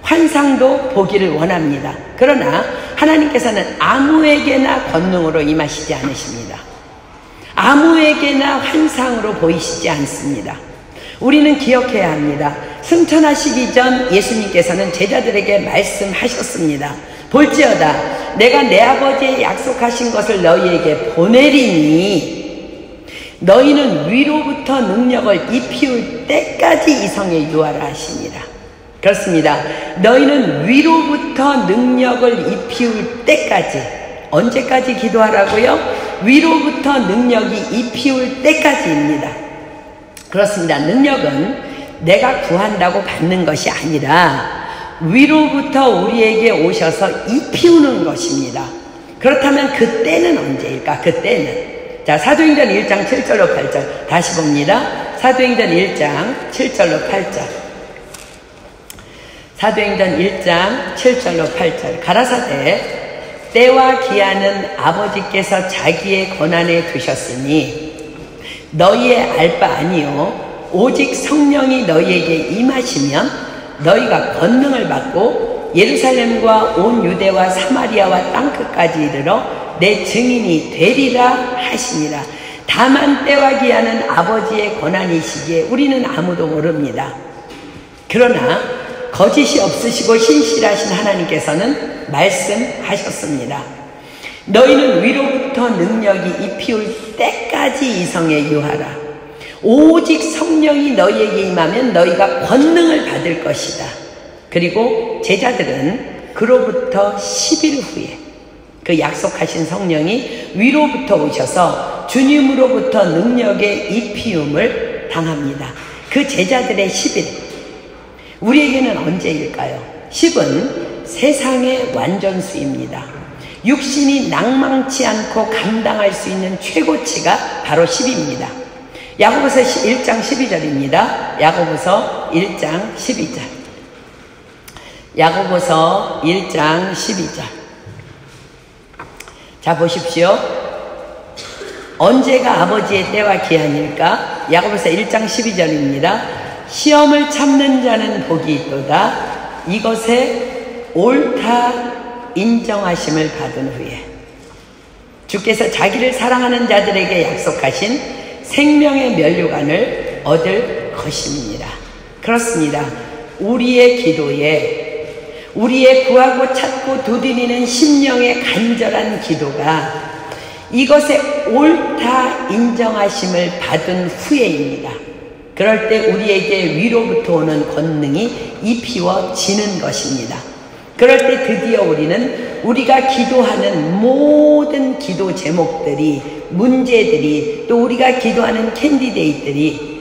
Speaker 1: 환상도 보기를 원합니다. 그러나 하나님께서는 아무에게나 권능으로 임하시지 않으십니다. 아무에게나 환상으로 보이시지 않습니다. 우리는 기억해야 합니다. 승천하시기 전 예수님께서는 제자들에게 말씀하셨습니다. 볼지어다 내가 내 아버지의 약속하신 것을 너희에게 보내리니 너희는 위로부터 능력을 입히울 때까지 이성에 유하라 하시니라. 그렇습니다. 너희는 위로부터 능력을 입히울 때까지. 언제까지 기도하라고요? 위로부터 능력이 입히울 때까지입니다. 그렇습니다. 능력은 내가 구한다고 받는 것이 아니라 위로부터 우리에게 오셔서 입히우는 것입니다. 그렇다면 그때는 언제일까? 그때는 자, 사도행전 1장 7절로 8절 다시 봅니다. 사도행전 1장 7절로 8절. 사도행전 1장 7절로 8절. 가라사대 때와 기한은 아버지께서 자기의 권한에 두셨으니 너희의 알 바 아니요 오직 성령이 너희에게 임하시면 너희가 권능을 받고 예루살렘과 온 유대와 사마리아와 땅끝까지 이르러 내 증인이 되리라 하시니라. 다만 때와 기한은 아버지의 권한이시기에 우리는 아무도 모릅니다. 그러나 거짓이 없으시고 신실하신 하나님께서는 말씀하셨습니다. 너희는 위로부터 능력이 입히울 때까지 이성에 유하라. 오직 성령이 너희에게 임하면 너희가 권능을 받을 것이다. 그리고 제자들은 그로부터 10일 후에 그 약속하신 성령이 위로부터 오셔서 주님으로부터 능력의 입히움을 당합니다. 그 제자들의 10일, 우리에게는 언제일까요? 10은 세상의 완전수입니다. 육신이 낭망치 않고 감당할 수 있는 최고치가 바로 10입니다. 야고보서 1장 12절입니다. 야고보서 1장 12절. 야고보서 1장 12절. 자, 보십시오. 언제가 아버지의 때와 기한일까? 야고보서 1장 12절입니다. 시험을 참는 자는 복이 있도다. 이것에 옳다 인정하심을 받은 후에 주께서 자기를 사랑하는 자들에게 약속하신 생명의 면류관을 얻을 것입니다. 그렇습니다. 우리의 기도에, 우리의 구하고 찾고 두드리는 심령의 간절한 기도가 이것에 옳다 인정하심을 받은 후에입니다. 그럴 때 우리에게 위로부터 오는 권능이 입히워지는 것입니다. 그럴 때 드디어 우리는 우리가 기도하는 모든 기도 제목들이, 문제들이, 또 우리가 기도하는 캔디데이트들이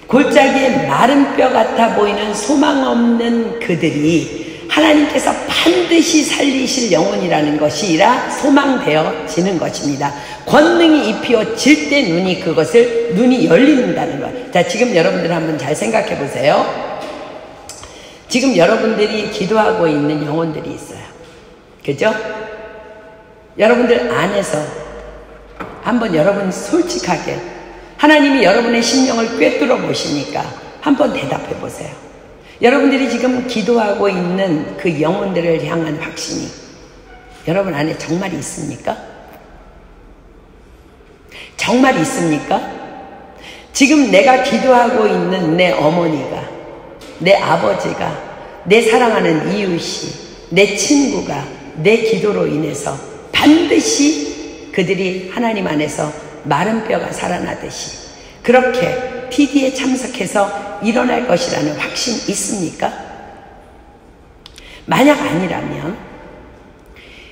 Speaker 1: 골짜기에 마른 뼈 같아 보이는 소망 없는 그들이 하나님께서 반드시 살리실 영혼이라는 것이라 소망되어지는 것입니다. 권능이 입히어질 때 눈이 열린다는 것. 자, 지금 여러분들 한번 잘 생각해 보세요. 지금 여러분들이 기도하고 있는 영혼들이 있어요. 그죠? 여러분들 안에서 한번 여러분 솔직하게 하나님이 여러분의 심령을 꿰뚫어 보시니까 한번 대답해 보세요. 여러분들이 지금 기도하고 있는 그 영혼들을 향한 확신이 여러분 안에 정말 있습니까? 정말 있습니까? 지금 내가 기도하고 있는 내 어머니가, 내 아버지가, 내 사랑하는 이웃이, 내 친구가 내 기도로 인해서 반드시 그들이 하나님 안에서 마른 뼈가 살아나듯이 그렇게 TD에 참석해서 일어날 것이라는 확신 있습니까? 만약 아니라면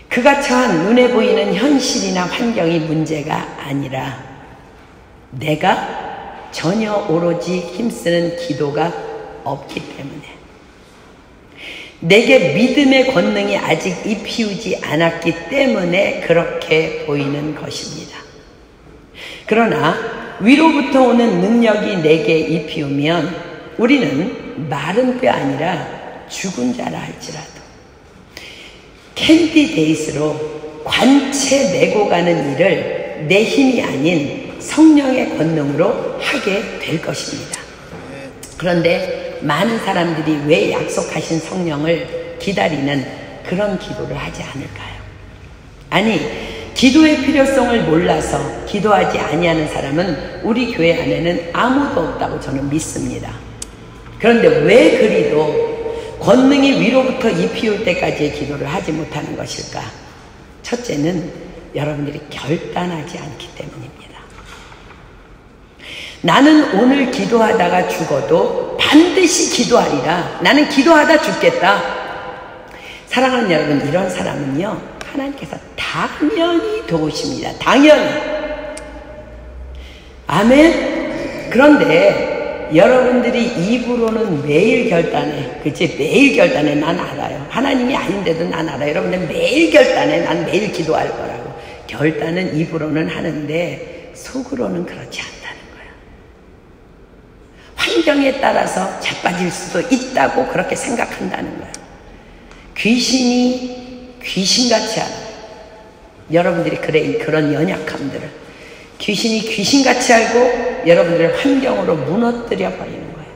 Speaker 1: 그가 처한 눈에 보이는 현실이나 환경이 문제가 아니라 내가 전혀 오로지 힘쓰는 기도가 없기 때문에 내게 믿음의 권능이 아직 입히우지 않았기 때문에 그렇게 보이는 것입니다. 그러나 위로부터 오는 능력이 내게 입히우면 우리는 마른 뼈 아니라 죽은 자라 할지라도 캔디데이스로 관체 메고 가는 일을 내 힘이 아닌 성령의 권능으로 하게 될 것입니다. 그런데 많은 사람들이 왜 약속하신 성령을 기다리는 그런 기도를 하지 않을까요? 아니, 기도의 필요성을 몰라서 기도하지 아니하는 사람은 우리 교회 안에는 아무도 없다고 저는 믿습니다. 그런데 왜 그리도 권능이 위로부터 입히울 때까지의 기도를 하지 못하는 것일까? 첫째는 여러분들이 결단하지 않기 때문입니다. 나는 오늘 기도하다가 죽어도 반드시 기도하리라. 나는 기도하다 죽겠다. 사랑하는 여러분, 이런 사람은요, 하나님께서 당연히 도우십니다. 당연히. 아멘. 그런데 여러분들이 입으로는 매일 결단해. 그치? 매일 결단해. 난 알아요. 하나님이 아닌데도 난 알아요. 여러분들 매일 결단해. 난 매일 기도할 거라고. 결단은 입으로는 하는데 속으로는 그렇지 않다는 거야. 환경에 따라서 자빠질 수도 있다고 그렇게 생각한다는 거야. 귀신이 귀신같이 알아. 여러분들이 그런 연약함들을 귀신이 귀신같이 알고 여러분들의 환경으로 무너뜨려 버리는 거예요.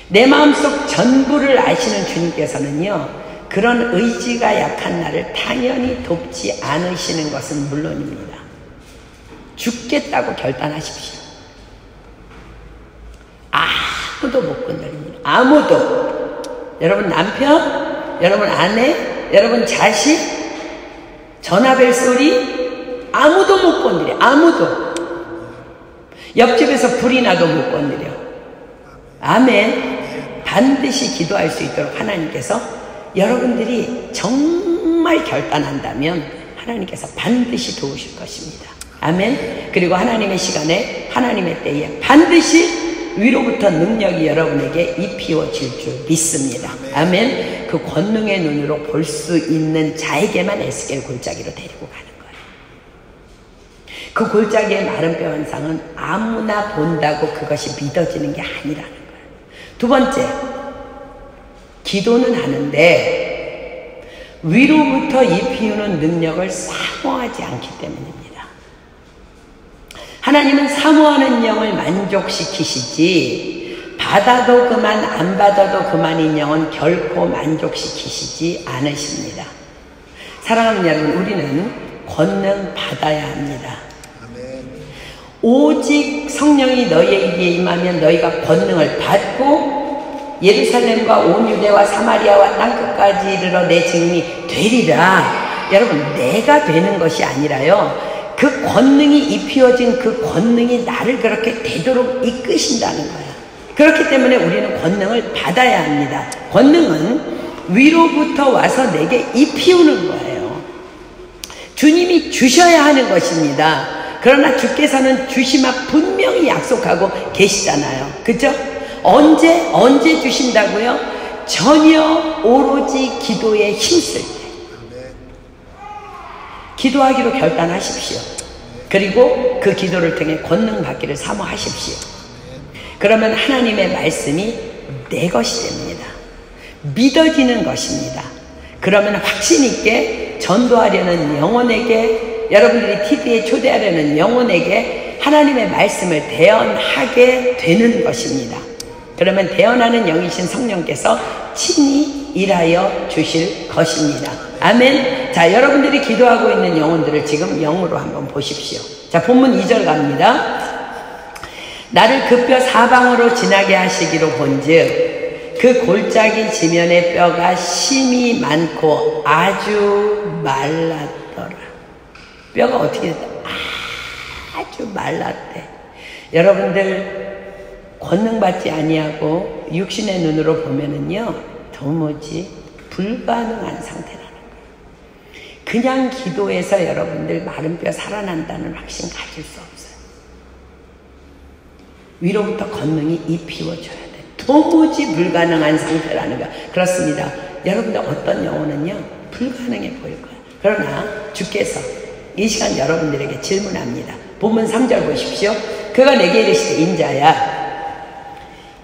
Speaker 1: 내 마음속 전부를 아시는 주님께서는요, 그런 의지가 약한 나를 당연히 돕지 않으시는 것은 물론입니다. 죽겠다고 결단하십시오. 아무도 못 건드립니다. 아무도. 여러분 남편, 여러분 아내, 여러분 자식, 전화벨 소리 아무도 못 건드려. 아무도. 옆집에서 불이 나도 못 건드려. 아멘. 반드시 기도할 수 있도록 하나님께서 여러분들이 정말 결단한다면 하나님께서 반드시 도우실 것입니다. 아멘. 그리고 하나님의 시간에 하나님의 때에 반드시 위로부터 능력이 여러분에게 입히워질 줄 믿습니다. 아멘. 그 권능의 눈으로 볼 수 있는 자에게만 에스겔 골짜기로 데리고 가는 거예요. 그 골짜기의 마른 뼈 현상은 아무나 본다고 그것이 믿어지는 게 아니라는 거예요. 두 번째, 기도는 하는데 위로부터 입히우는 능력을 사모하지 않기 때문입니다. 하나님은 사모하는 영을 만족시키시지 받아도 그만 안 받아도 그만인 영은 결코 만족시키시지 않으십니다. 사랑하는 여러분, 우리는 권능 받아야 합니다.
Speaker 2: 아멘.
Speaker 1: 오직 성령이 너희에게 임하면 너희가 권능을 받고 예루살렘과 온 유대와 사마리아와 땅끝까지 이르러 내 증인이 되리라. 여러분, 내가 되는 것이 아니라요, 그 권능이 입히어진 그 권능이 나를 그렇게 되도록 이끄신다는 거야. 그렇기 때문에 우리는 권능을 받아야 합니다. 권능은 위로부터 와서 내게 입히우는 거예요. 주님이 주셔야 하는 것입니다. 그러나 주께서는 주시마 분명히 약속하고 계시잖아요. 그죠? 언제 주신다고요? 전혀 오로지 기도에 힘쓸 때. 기도하기로 결단하십시오. 그리고 그 기도를 통해 권능 받기를 사모하십시오. 그러면 하나님의 말씀이 내 것이 됩니다. 믿어지는 것입니다. 그러면 확신 있게 전도하려는 영혼에게, 여러분들이 TV에 초대하려는 영혼에게 하나님의 말씀을 대언하게 되는 것입니다. 그러면 대언하는 영이신 성령께서 친히 일하여 주실 것입니다. 아멘. 자, 여러분들이 기도하고 있는 영혼들을 지금 영으로 한번 보십시오. 자, 본문 2절 갑니다. 나를 그 뼈 사방으로 지나게 하시기로 본즉 그 골짜기 지면의 뼈가 심이 많고 아주 말랐더라. 뼈가 어떻게 됐다? 아주 말랐대. 여러분들 권능 받지 아니하고 육신의 눈으로 보면은요, 도무지 불가능한 상태라는 거예요. 그냥 기도해서 여러분들 마른 뼈 살아난다는 확신 가질 수 없어요. 위로부터 권능이 입히워줘야 돼. 도무지 불가능한 상태라는 거야. 그렇습니다. 여러분들 어떤 영혼은요, 불가능해 보일 거예요. 그러나 주께서 이 시간 여러분들에게 질문합니다. 본문 3절 보십시오. 그가 내게 이르시되 인자야,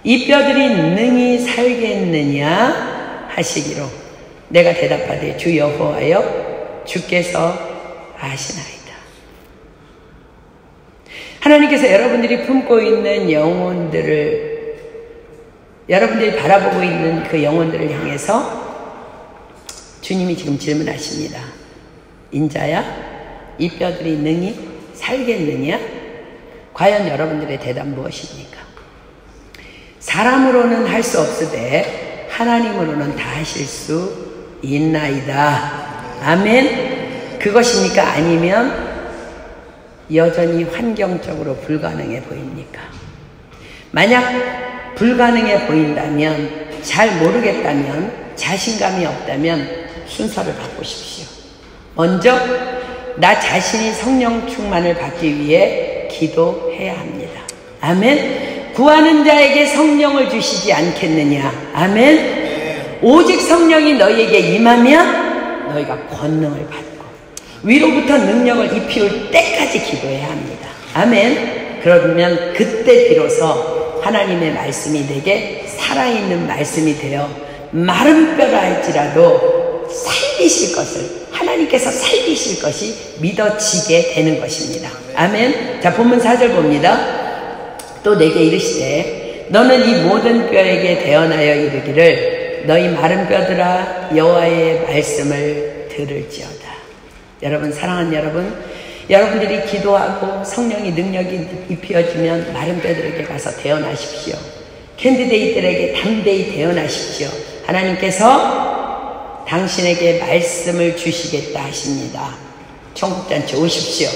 Speaker 1: 이 뼈들이 능히 살겠느냐 하시기로 내가 대답하되 주 여호와여 주께서 아시나이다. 하나님께서 여러분들이 품고 있는 영혼들을, 여러분들이 바라보고 있는 그 영혼들을 향해서 주님이 지금 질문하십니다. 인자야, 이 뼈들이 능히 살겠느냐? 과연 여러분들의 대답 무엇입니까? 사람으로는 할 수 없으되 하나님으로는 다 하실 수 있나이다. 아멘. 그것입니까? 아니면 여전히 환경적으로 불가능해 보입니까? 만약 불가능해 보인다면, 잘 모르겠다면, 자신감이 없다면 순서를 바꾸십시오. 먼저 나 자신이 성령 충만을 받기 위해 기도해야 합니다. 아멘. 구하는 자에게 성령을 주시지 않겠느냐. 아멘. 오직 성령이 너희에게 임하면 너희가 권능을 받고 위로부터 능력을 입히울 때까지 기도해야 합니다. 아멘. 그러면 그때 비로소 하나님의 말씀이 내게 살아있는 말씀이 되어 마른 뼈라 할지라도 살리실 것을, 하나님께서 살리실 것이 믿어지게 되는 것입니다. 아멘. 자, 본문 4절 봅니다. 또 내게 이르시되 너는 이 모든 뼈에게 대언하여 이르기를 너희 마른 뼈들아 여호와의 말씀을 들을지어다. 여러분, 사랑하는 여러분, 여러분들이 기도하고 성령의 능력이 입혀지면 마른 뼈들에게 가서 대언하십시오. 캔디데이들에게 담대히 대언하십시오. 하나님께서 당신에게 말씀을 주시겠다 하십니다. 천국잔치 오십시오.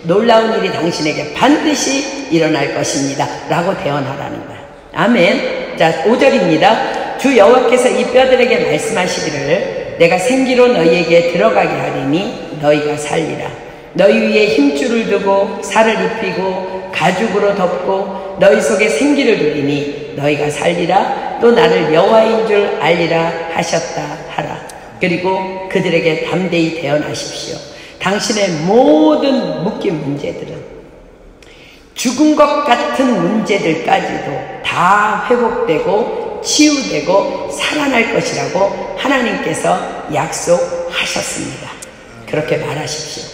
Speaker 1: 놀라운 일이 당신에게 반드시 일어날 것입니다. 라고 대언하라는 거야. 아멘. 자, 5절입니다. 주 여호와께서 이 뼈들에게 말씀하시기를 내가 생기로 너희에게 들어가게 하리니 너희가 살리라. 너희 위에 힘줄을 두고 살을 입히고 가죽으로 덮고 너희 속에 생기를 두리니 너희가 살리라. 또 나를 여호와인 줄 알리라 하셨다 하라. 그리고 그들에게 담대히 대언하십시오. 당신의 모든 묶인 문제들은, 죽은 것 같은 문제들까지도 다 회복되고 치유되고 살아날 것이라고 하나님께서 약속하셨습니다. 그렇게 말하십시오.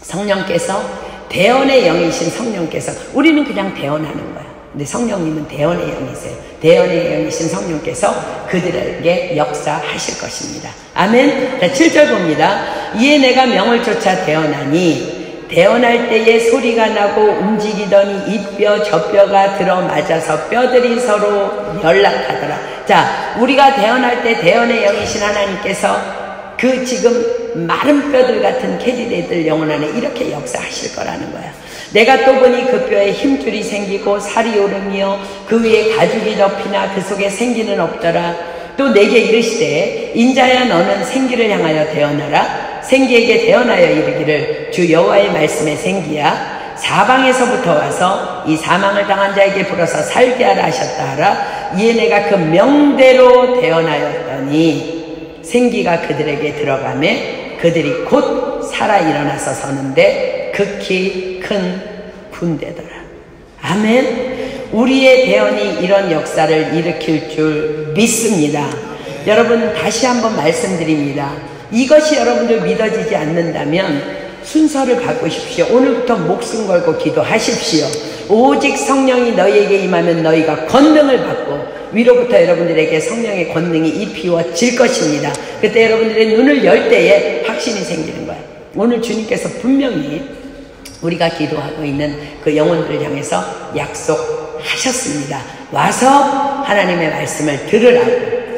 Speaker 1: 성령께서, 대언의 영이신 성령께서, 우리는 그냥 대언하는 거야. 근데 성령님은 대언의 영이세요. 대언의 영이신 성령께서 그들에게 역사하실 것입니다. 아멘. 자, 7절 봅니다. 이에 내가 명을 쫓아 대언하니 대언할 때에 소리가 나고 움직이더니 이 뼈 저 뼈가 들어맞아서 뼈들이 서로 연락하더라. 자, 우리가 대언할 때 대언의 영이신 하나님께서 그 지금 마른 뼈들 같은 캐디데이들 영혼 안에 이렇게 역사하실 거라는 거야. 내가 또 보니 그 뼈에 힘줄이 생기고 살이 오르며 그 위에 가죽이 덮이나 그 속에 생기는 없더라. 또 내게 이르시되 인자야 너는 생기를 향하여 대언하라. 생기에게 대언하여 이르기를 주 여호와의 말씀에 생기야 사방에서부터 와서 이 사망을 당한 자에게 불어서 살게 하라 하셨다 하라. 이에 내가 그 명대로 대언하였더니 생기가 그들에게 들어가매 그들이 곧 살아 일어나서 서는데 극히 큰 군대더라. 아멘. 우리의 대언이 이런 역사를 일으킬 줄 믿습니다. 여러분, 다시 한번 말씀드립니다. 이것이 여러분들 믿어지지 않는다면 순서를 바꾸십시오. 오늘부터 목숨 걸고 기도하십시오. 오직 성령이 너희에게 임하면 너희가 권능을 받고 위로부터 여러분들에게 성령의 권능이 입히워질 것입니다. 그때 여러분들의 눈을 열 때에 확신이 생기는 거예요. 오늘 주님께서 분명히 우리가 기도하고 있는 그 영혼들을 향해서 약속하셨습니다. 와서 하나님의 말씀을 들으라고.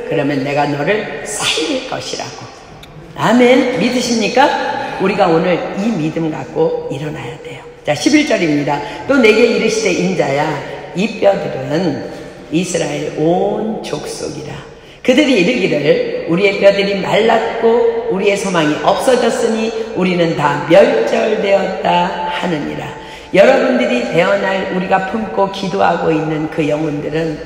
Speaker 1: 그러면 내가 너를 살릴 것이라고. 아멘. 믿으십니까? 우리가 오늘 이 믿음 갖고 일어나야 돼요. 자, 11절입니다. 또 내게 이르시되 인자야 이 뼈들은 이스라엘 온 족속이라. 그들이 이르기를 우리의 뼈들이 말랐고 우리의 소망이 없어졌으니 우리는 다 멸절되었다 하느니라. 여러분들이 대언할 우리가 품고 기도하고 있는 그 영혼들은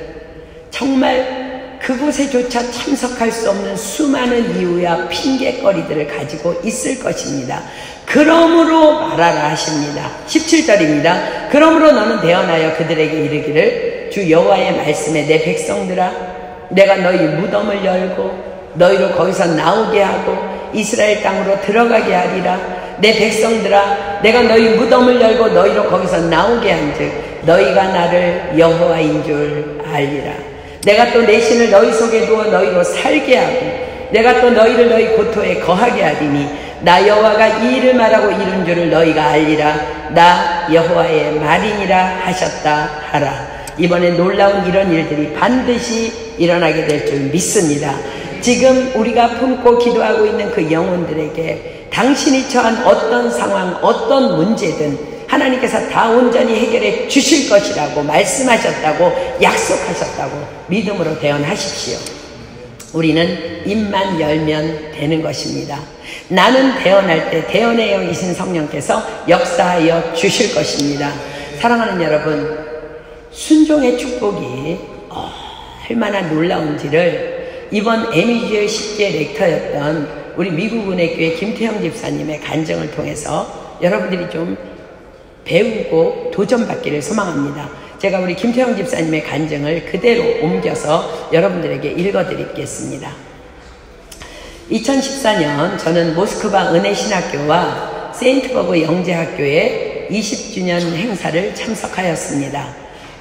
Speaker 1: 정말 그곳에조차 참석할 수 없는 수많은 이유야 핑계거리들을 가지고 있을 것입니다. 그러므로 말하라 하십니다. 17절입니다. 그러므로 너는 대언하여 그들에게 이르기를 주 여호와의 말씀에 내 백성들아 내가 너희 무덤을 열고 너희를 거기서 나오게 하고 이스라엘 땅으로 들어가게 하리라. 내 백성들아 내가 너희 무덤을 열고 너희로 거기서 나오게 한즉 너희가 나를 여호와인 줄 알리라. 내가 또 내 신을 너희 속에 두어 너희로 살게 하고 내가 또 너희를 너희 고토에 거하게 하리니 나 여호와가 이 일을 말하고 이룬 줄을 너희가 알리라. 나 여호와의 말이니라 하셨다 하라. 이번에 놀라운 이런 일들이 반드시 일어나게 될 줄 믿습니다. 지금 우리가 품고 기도하고 있는 그 영혼들에게 당신이 처한 어떤 상황, 어떤 문제든 하나님께서 다 온전히 해결해 주실 것이라고 말씀하셨다고 약속하셨다고 믿음으로 대언하십시오. 우리는 입만 열면 되는 것입니다. 나는 대언할 때 대언의 영이신 성령께서 역사하여 주실 것입니다. 사랑하는 여러분, 순종의 축복이 얼마나 놀라운지를 이번 에미주의 10개 렉터였던 우리 미국 은혜교회 김태형 집사님의 간증을 통해서 여러분들이 좀 배우고 도전받기를 소망합니다. 제가 우리 김태형 집사님의 간증을 그대로 옮겨서 여러분들에게 읽어드리겠습니다. 2014년 저는 모스크바 은혜신학교와 세인트버그 영재학교의 20주년 행사를 참석하였습니다.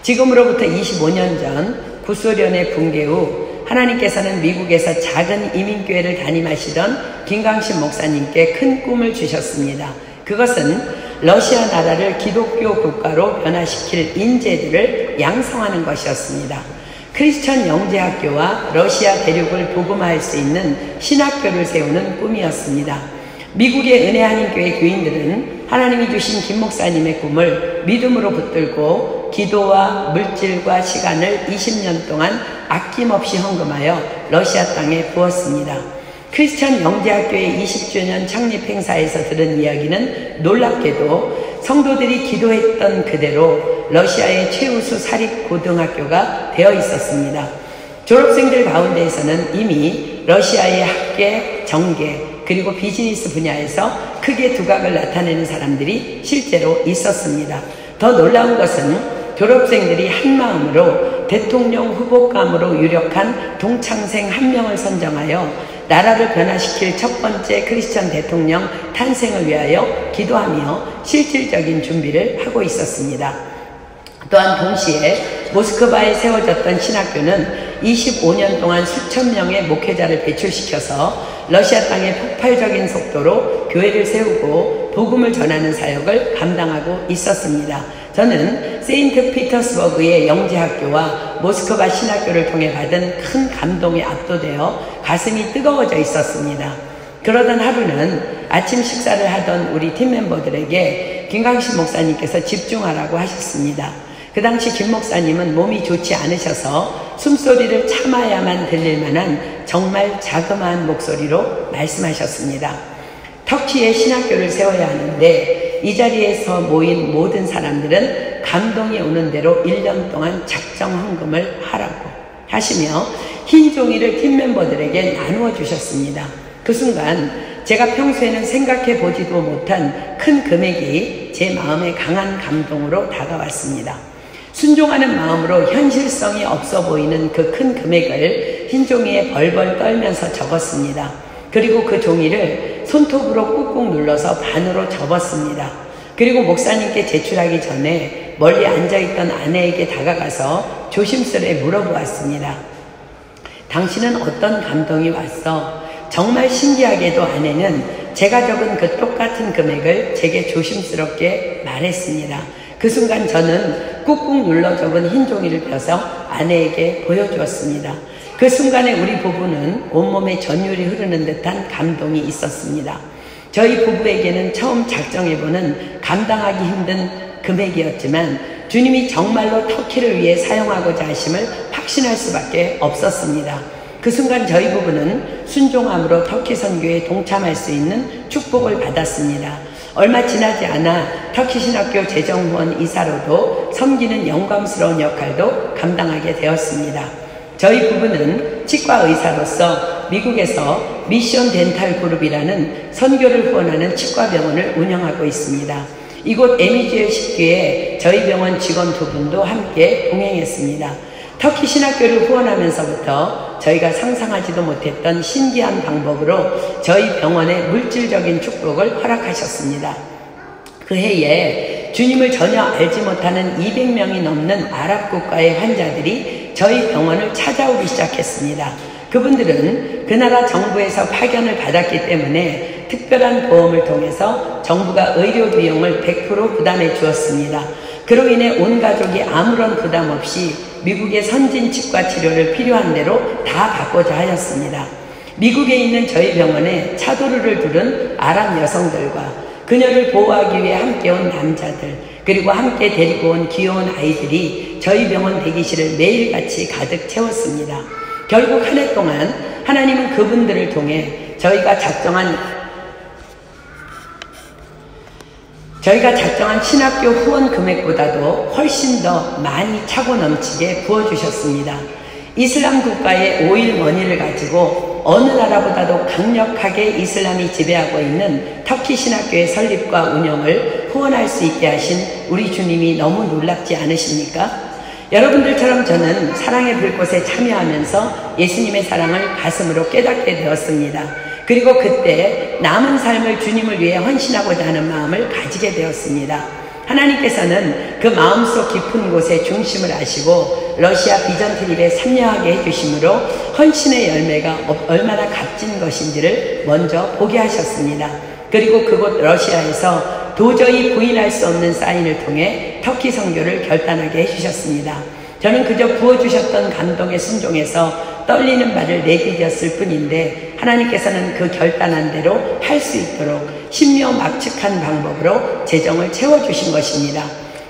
Speaker 1: 지금으로부터 25년 전 구소련의 붕괴 후 하나님께서는 미국에서 작은 이민교회를 담임하시던 김강신 목사님께 큰 꿈을 주셨습니다. 그것은 러시아 나라를 기독교 국가로 변화시킬 인재들을 양성하는 것이었습니다. 크리스천 영재학교와 러시아 대륙을 복음화할 수 있는 신학교를 세우는 꿈이었습니다. 미국의 은혜한인교회 교인들은 하나님이 주신 김 목사님의 꿈을 믿음으로 붙들고 기도와 물질과 시간을 20년 동안 아낌없이 헌금하여 러시아 땅에 부었습니다. 크리스천 영재학교의 20주년 창립 행사에서 들은 이야기는 놀랍게도 성도들이 기도했던 그대로 러시아의 최우수 사립고등학교가 되어 있었습니다. 졸업생들 가운데에서는 이미 러시아의 학계, 정계, 그리고 비즈니스 분야에서 크게 두각을 나타내는 사람들이 실제로 있었습니다. 더 놀라운 것은 졸업생들이 한마음으로 대통령 후보감으로 유력한 동창생 1명을 선정하여 나라를 변화시킬 첫 번째 크리스천 대통령 탄생을 위하여 기도하며 실질적인 준비를 하고 있었습니다. 또한 동시에 모스크바에 세워졌던 신학교는 25년 동안 수천 명의 목회자를 배출시켜서 러시아 땅에 폭발적인 속도로 교회를 세우고 복음을 전하는 사역을 감당하고 있었습니다. 저는 세인트 피터스버그의 영재학교와 모스크바 신학교를 통해 받은 큰 감동에 압도되어 가슴이 뜨거워져 있었습니다. 그러던 하루는 아침 식사를 하던 우리 팀 멤버들에게 김강신 목사님께서 집중하라고 하셨습니다. 그 당시 김 목사님은 몸이 좋지 않으셔서 숨소리를 참아야만 들릴 만한 정말 자그마한 목소리로 말씀하셨습니다. 터키에 신학교를 세워야 하는데 이 자리에서 모인 모든 사람들은 감동이 오는 대로 1년 동안 작정 헌금을 하라고 하시며 흰 종이를 팀 멤버들에게 나누어 주셨습니다. 그 순간 제가 평소에는 생각해 보지도 못한 큰 금액이 제 마음에 강한 감동으로 다가왔습니다. 순종하는 마음으로 현실성이 없어 보이는 그 큰 금액을 흰 종이에 벌벌 떨면서 적었습니다. 그리고 그 종이를 손톱으로 꾹꾹 눌러서 반으로 접었습니다. 그리고 목사님께 제출하기 전에 멀리 앉아있던 아내에게 다가가서 조심스레 물어보았습니다. 당신은 어떤 감동이 왔어? 정말 신기하게도 아내는 제가 적은 그 똑같은 금액을 제게 조심스럽게 말했습니다. 그 순간 저는 꾹꾹 눌러 적은 흰 종이를 펴서 아내에게 보여주었습니다. 그 순간에 우리 부부는 온몸에 전율이 흐르는 듯한 감동이 있었습니다. 저희 부부에게는 처음 작정해보는 감당하기 힘든 금액이었지만 주님이 정말로 터키를 위해 사용하고자 하심을 확신할 수밖에 없었습니다. 그 순간 저희 부부는 순종함으로 터키 선교에 동참할 수 있는 축복을 받았습니다. 얼마 지나지 않아 터키 신학교 재정후원 이사로도 섬기는 영광스러운 역할도 감당하게 되었습니다. 저희 부부는 치과 의사로서 미국에서 미션 덴탈 그룹이라는 선교를 후원하는 치과병원을 운영하고 있습니다. 이곳 에미주엘 식교에 저희 병원 직원 2분도 함께 동행했습니다. 터키 신학교를 후원하면서부터 저희가 상상하지도 못했던 신기한 방법으로 저희 병원에 물질적인 축복을 허락하셨습니다. 그 해에 주님을 전혀 알지 못하는 200명이 넘는 아랍 국가의 환자들이 저희 병원을 찾아오기 시작했습니다. 그분들은 그 나라 정부에서 파견을 받았기 때문에 특별한 보험을 통해서 정부가 의료 비용을 100% 부담해 주었습니다. 그로 인해 온 가족이 아무런 부담 없이 미국의 선진 치과 치료를 필요한 대로 다 받고자 하였습니다. 미국에 있는 저희 병원에 차도르를 두른 아랍 여성들과 그녀를 보호하기 위해 함께 온 남자들, 그리고 함께 데리고 온 귀여운 아이들이 저희 병원 대기실을 매일같이 가득 채웠습니다. 결국 한 해 동안 하나님은 그분들을 통해 저희가 작정한 신학교 후원 금액보다도 훨씬 더 많이 차고 넘치게 부어주셨습니다. 이슬람 국가의 오일 머니를 가지고 어느 나라보다도 강력하게 이슬람이 지배하고 있는 터키 신학교의 설립과 운영을 후원할 수 있게 하신 우리 주님이 너무 놀랍지 않으십니까? 여러분들처럼 저는 사랑의 불꽃에 참여하면서 예수님의 사랑을 가슴으로 깨닫게 되었습니다. 그리고 그때 남은 삶을 주님을 위해 헌신하고자 하는 마음을 가지게 되었습니다. 하나님께서는 그 마음속 깊은 곳에 중심을 아시고 러시아 비전 트립에 참여하게 해주심으로 헌신의 열매가 얼마나 값진 것인지를 먼저 보게 하셨습니다. 그리고 그곳 러시아에서 도저히 부인할 수 없는 사인을 통해 터키 선교를 결단하게 해주셨습니다. 저는 그저 부어주셨던 감동에 순종해서 떨리는 발을 내디뎠을 뿐인데 하나님께서는 그 결단한 대로 할 수 있도록 신묘막측한 방법으로 재정을 채워주신 것입니다.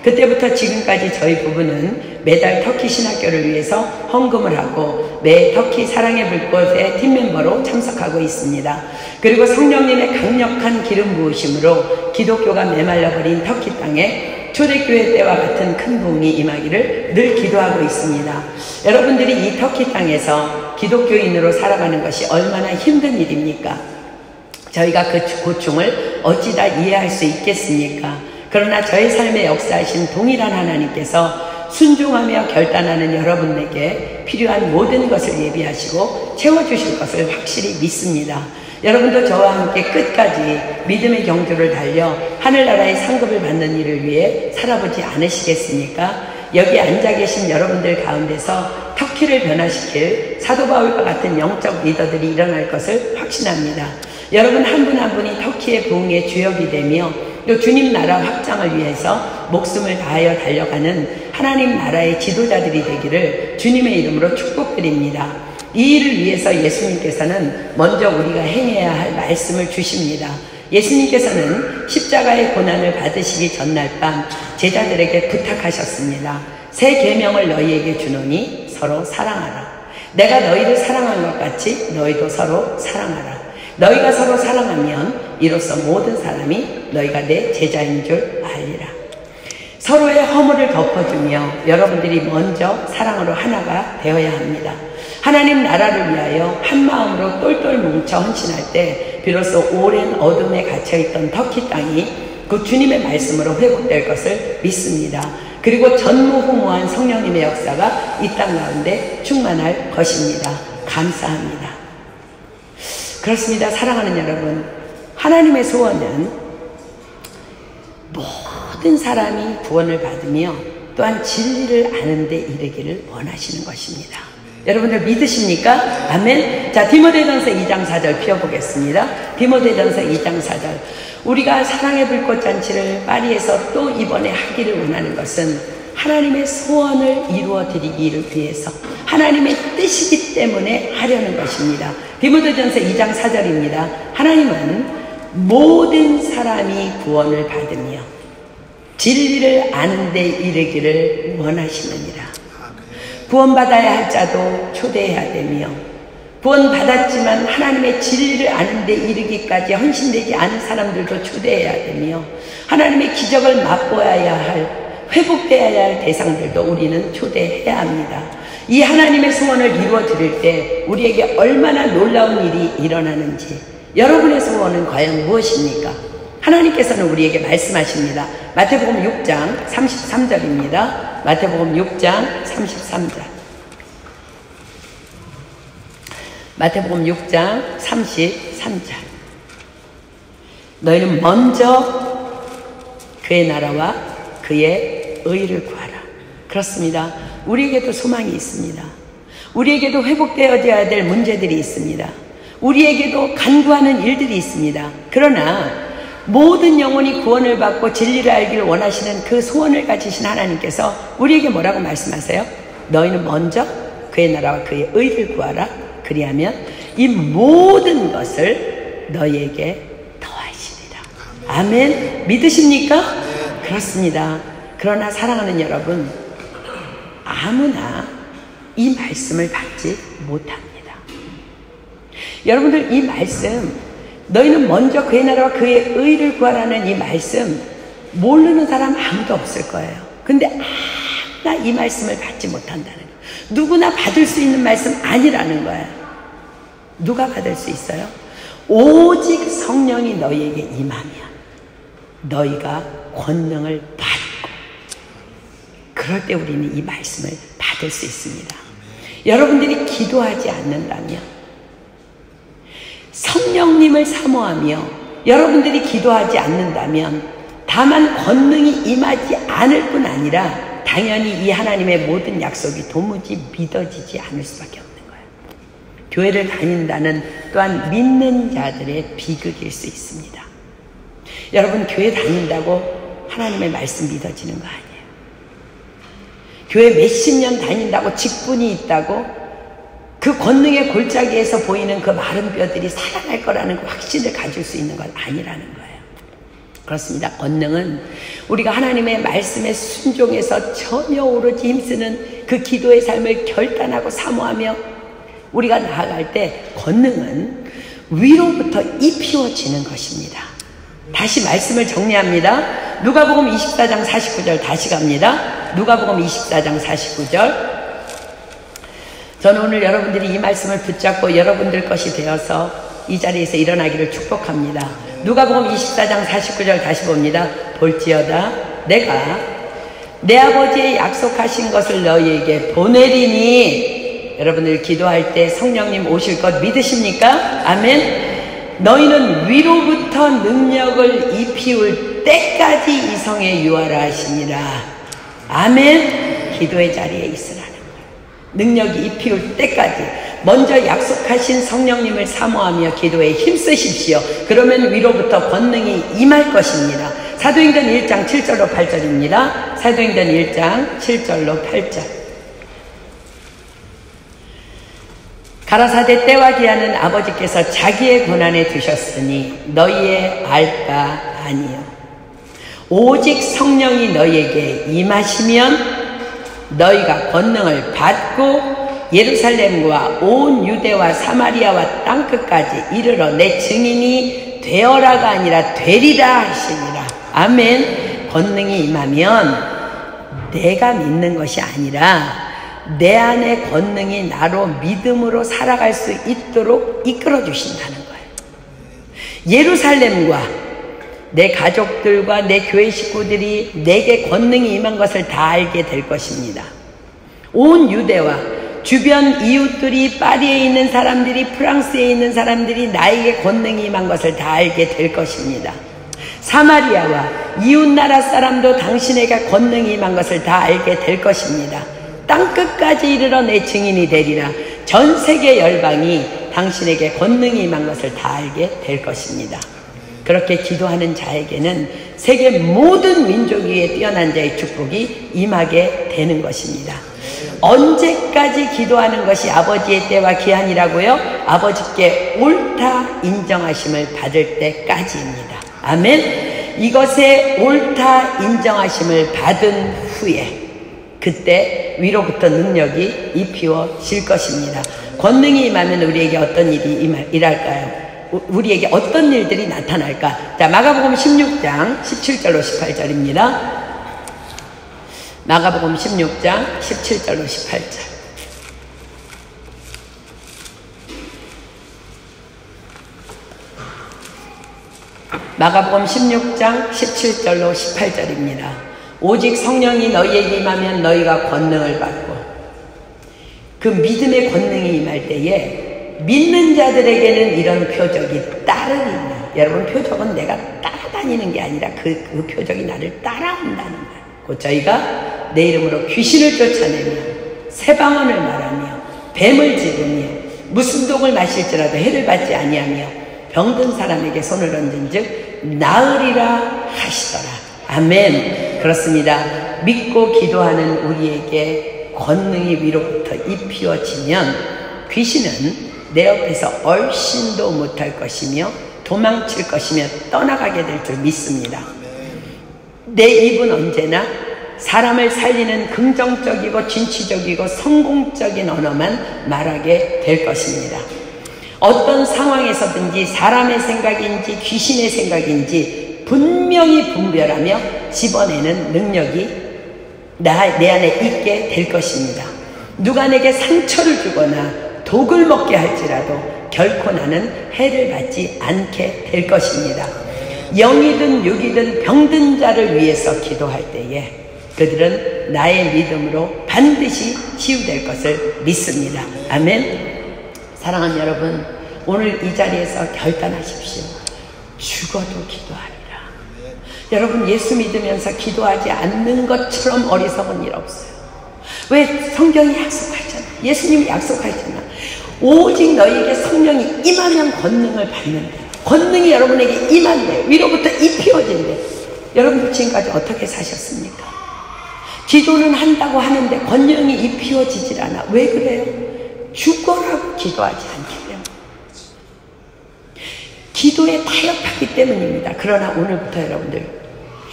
Speaker 1: 그때부터 지금까지 저희 부부는 매달 터키 신학교를 위해서 헌금을 하고 매 터키 사랑의 불꽃의 팀멤버로 참석하고 있습니다. 그리고 성령님의 강력한 기름 부으심으로 기독교가 메말라버린 터키 땅에 초대교회 때와 같은 큰 부흥이 임하기를 늘 기도하고 있습니다. 여러분들이 이 터키 땅에서 기독교인으로 살아가는 것이 얼마나 힘든 일입니까? 저희가 그 고충을 어찌다 이해할 수 있겠습니까? 그러나 저의 삶에 역사하신 동일한 하나님께서 순종하며 결단하는 여러분에게 필요한 모든 것을 예비하시고 채워주실 것을 확실히 믿습니다. 여러분도 저와 함께 끝까지 믿음의 경주를 달려 하늘나라의 상급을 받는 일을 위해 살아보지 않으시겠습니까? 여기 앉아 계신 여러분들 가운데서 터키를 변화시킬 사도 바울과 같은 영적 리더들이 일어날 것을 확신합니다. 여러분 한 분 한 분이 터키의 부흥의 주역이 되며 또 주님 나라 확장을 위해서 목숨을 다하여 달려가는 하나님 나라의 지도자들이 되기를 주님의 이름으로 축복드립니다. 이 일을 위해서 예수님께서는 먼저 우리가 행해야 할 말씀을 주십니다. 예수님께서는 십자가의 고난을 받으시기 전날 밤 제자들에게 부탁하셨습니다. 새 계명을 너희에게 주노니 서로 사랑하라. 내가 너희를 사랑한 것 같이 너희도 서로 사랑하라. 너희가 서로 사랑하면 이로써 모든 사람이 너희가 내 제자인 줄 알리라. 서로의 허물을 덮어주며 여러분들이 먼저 사랑으로 하나가 되어야 합니다. 하나님 나라를 위하여 한 마음으로 똘똘 뭉쳐 헌신할 때 비로소 오랜 어둠에 갇혀있던 터키 땅이 그 주님의 말씀으로 회복될 것을 믿습니다. 그리고 전무후무한 성령님의 역사가 이 땅 가운데 충만할 것입니다. 감사합니다. 그렇습니다. 사랑하는 여러분, 하나님의 소원은 모든 사람이 구원을 받으며 또한 진리를 아는 데 이르기를 원하시는 것입니다. 여러분들 믿으십니까? 아멘. 자, 디모데전서 2장 4절 펴보겠습니다. 디모데전서 2장 4절. 우리가 사랑의 불꽃잔치를 파리에서 또 이번에 하기를 원하는 것은 하나님의 소원을 이루어 드리기를 위해서 하나님의 뜻이기 때문에 하려는 것입니다. 디모데전서 2장 4절입니다. 하나님은 모든 사람이 구원을 받으며 진리를 아는 데 이르기를 원하시느니라. 구원받아야 할 자도 초대해야 되며 구원받았지만 하나님의 진리를 아는 데 이르기까지 헌신되지 않은 사람들도 초대해야 되며 하나님의 기적을 맛보아야 할 회복되어야 할 대상들도 우리는 초대해야 합니다. 이 하나님의 소원을 이루어 드릴 때 우리에게 얼마나 놀라운 일이 일어나는지 여러분의 소원은 과연 무엇입니까? 하나님께서는 우리에게 말씀하십니다. 마태복음 6장 33절입니다. 마태복음 6장 33절. 마태복음 6장 33절. 너희는 먼저 그의 나라와 그의 의를 구하라. 그렇습니다. 우리에게도 소망이 있습니다. 우리에게도 회복되어져야 될 문제들이 있습니다. 우리에게도 간구하는 일들이 있습니다. 그러나 모든 영혼이 구원을 받고 진리를 알기를 원하시는 그 소원을 가지신 하나님께서 우리에게 뭐라고 말씀하세요? 너희는 먼저 그의 나라와 그의 의를 구하라. 그리하면 이 모든 것을 너희에게 더하시리라. 아멘. 믿으십니까? 그렇습니다. 그러나 사랑하는 여러분, 아무나 이 말씀을 받지 못합니다. 여러분들 이 말씀, 너희는 먼저 그의 나라와 그의 의를 구하라는 이 말씀 모르는 사람 아무도 없을 거예요. 근데 아무나 이 말씀을 받지 못한다는 거예요. 누구나 받을 수 있는 말씀 아니라는 거예요. 누가 받을 수 있어요? 오직 성령이 너희에게 임하면 너희가 권능을 받고 그럴 때 우리는 이 말씀을 받을 수 있습니다. 여러분들이 기도하지 않는다면, 성령님을 사모하며 여러분들이 기도하지 않는다면 다만 권능이 임하지 않을 뿐 아니라 당연히 이 하나님의 모든 약속이 도무지 믿어지지 않을 수밖에 없는 거예요. 교회를 다닌다는 또한 믿는 자들의 비극일 수 있습니다. 여러분, 교회 다닌다고 하나님의 말씀 믿어지는 거 아니에요. 교회 몇십 년 다닌다고 직분이 있다고 그 권능의 골짜기에서 보이는 그 마른 뼈들이 살아날 거라는 그 확신을 가질 수 있는 건 아니라는 거예요. 그렇습니다. 권능은 우리가 하나님의 말씀에 순종해서 전혀 오로지 힘쓰는 그 기도의 삶을 결단하고 사모하며 우리가 나아갈 때 권능은 위로부터 입히워지는 것입니다. 다시 말씀을 정리합니다. 누가복음 24장 49절 다시 갑니다. 누가복음 24장 49절. 저는 오늘 여러분들이 이 말씀을 붙잡고 여러분들 것이 되어서 이 자리에서 일어나기를 축복합니다. 누가복음 24장 49절 다시 봅니다. 볼지어다 내가 내 아버지의 약속하신 것을 너희에게 보내리니. 여러분들 기도할 때 성령님 오실 것 믿으십니까? 아멘. 너희는 위로부터 능력을 입히울 때까지 이성에 유하라 하시니라. 아멘. 기도의 자리에 있으라는 거예요. 능력이 입히울 때까지 먼저 약속하신 성령님을 사모하며 기도에 힘쓰십시오. 그러면 위로부터 권능이 임할 것입니다. 사도행전 1장 7절로 8절입니다. 사도행전 1장 7절로 8절. 가라사대 때와 기한은 아버지께서 자기의 권한에 두셨으니 너희의 알 바 아니요. 오직 성령이 너희에게 임하시면 너희가 권능을 받고 예루살렘과 온 유대와 사마리아와 땅끝까지 이르러 내 증인이 되어라가 아니라 되리라 하시니라. 아멘. 권능이 임하면 내가 믿는 것이 아니라 내 안에 권능이 나로 믿음으로 살아갈 수 있도록 이끌어 주신다는 거예요. 예루살렘과 내 가족들과 내 교회 식구들이 내게 권능이 임한 것을 다 알게 될 것입니다. 온 유대와 주변 이웃들이 파리에 있는 사람들이, 프랑스에 있는 사람들이 나에게 권능이 임한 것을 다 알게 될 것입니다. 사마리아와 이웃나라 사람도 당신에게 권능이 임한 것을 다 알게 될 것입니다. 땅끝까지 이르러 내 증인이 되리라. 전 세계 열방이 당신에게 권능이 임한 것을 다 알게 될 것입니다. 그렇게 기도하는 자에게는 세계 모든 민족 위에 뛰어난 자의 축복이 임하게 되는 것입니다. 언제까지 기도하는 것이 아버지의 때와 기한이라고요? 아버지께 옳다 인정하심을 받을 때까지입니다. 아멘. 이것에 옳다 인정하심을 받은 후에 그때 위로부터 능력이 입히워질 것입니다. 권능이 임하면 우리에게 어떤 일이 일할까요? 우리에게 어떤 일들이 나타날까? 자, 마가복음 16장 17절로 18절입니다. 마가복음 16장 17절로 18절. 마가복음 16장 17절로 18절입니다. 오직 성령이 너희에게 임하면 너희가 권능을 받고, 그 믿음의 권능이 임할 때에 믿는 자들에게는 이런 표적이 따르리니, 여러분 표적은 내가 따라다니는 게 아니라 그 표적이 나를 따라온다는 거예요. 곧 저희가 내 이름으로 귀신을 쫓아내며 새방언을 말하며 뱀을 집으며 무슨 독을 마실지라도 해를 받지 아니하며 병든 사람에게 손을 얹은 즉 나으리라 하시더라. 아멘. 그렇습니다. 믿고 기도하는 우리에게 권능이 위로부터 입히어지면 귀신은 내 옆에서 얼씬도 못할 것이며 도망칠 것이며 떠나가게 될 줄 믿습니다. 내 입은 언제나 사람을 살리는 긍정적이고 진취적이고 성공적인 언어만 말하게 될 것입니다. 어떤 상황에서든지 사람의 생각인지 귀신의 생각인지 분명히 분별하며 집어내는 능력이 내 안에 있게 될 것입니다. 누가 내게 상처를 주거나 독을 먹게 할지라도 결코 나는 해를 받지 않게 될 것입니다. 영이든 육이든 병든 자를 위해서 기도할 때에 그들은 나의 믿음으로 반드시 치유될 것을 믿습니다. 아멘. 사랑하는 여러분, 오늘 이 자리에서 결단하십시오. 죽어도 기도하리라. 여러분, 예수 믿으면서 기도하지 않는 것처럼 어리석은 일 없어요. 왜? 성경이 약속하잖아. 예수님이 약속하잖아. 오직 너희에게 성령이 임하면 권능을 받는데, 권능이 여러분에게 임한대, 위로부터 입히어진대. 여러분들 지금까지 어떻게 사셨습니까? 기도는 한다고 하는데 권능이 입히어지질 않아. 왜 그래요? 죽어라고 기도하지 않기 때문에, 기도에 타협하기 때문입니다. 그러나 오늘부터 여러분들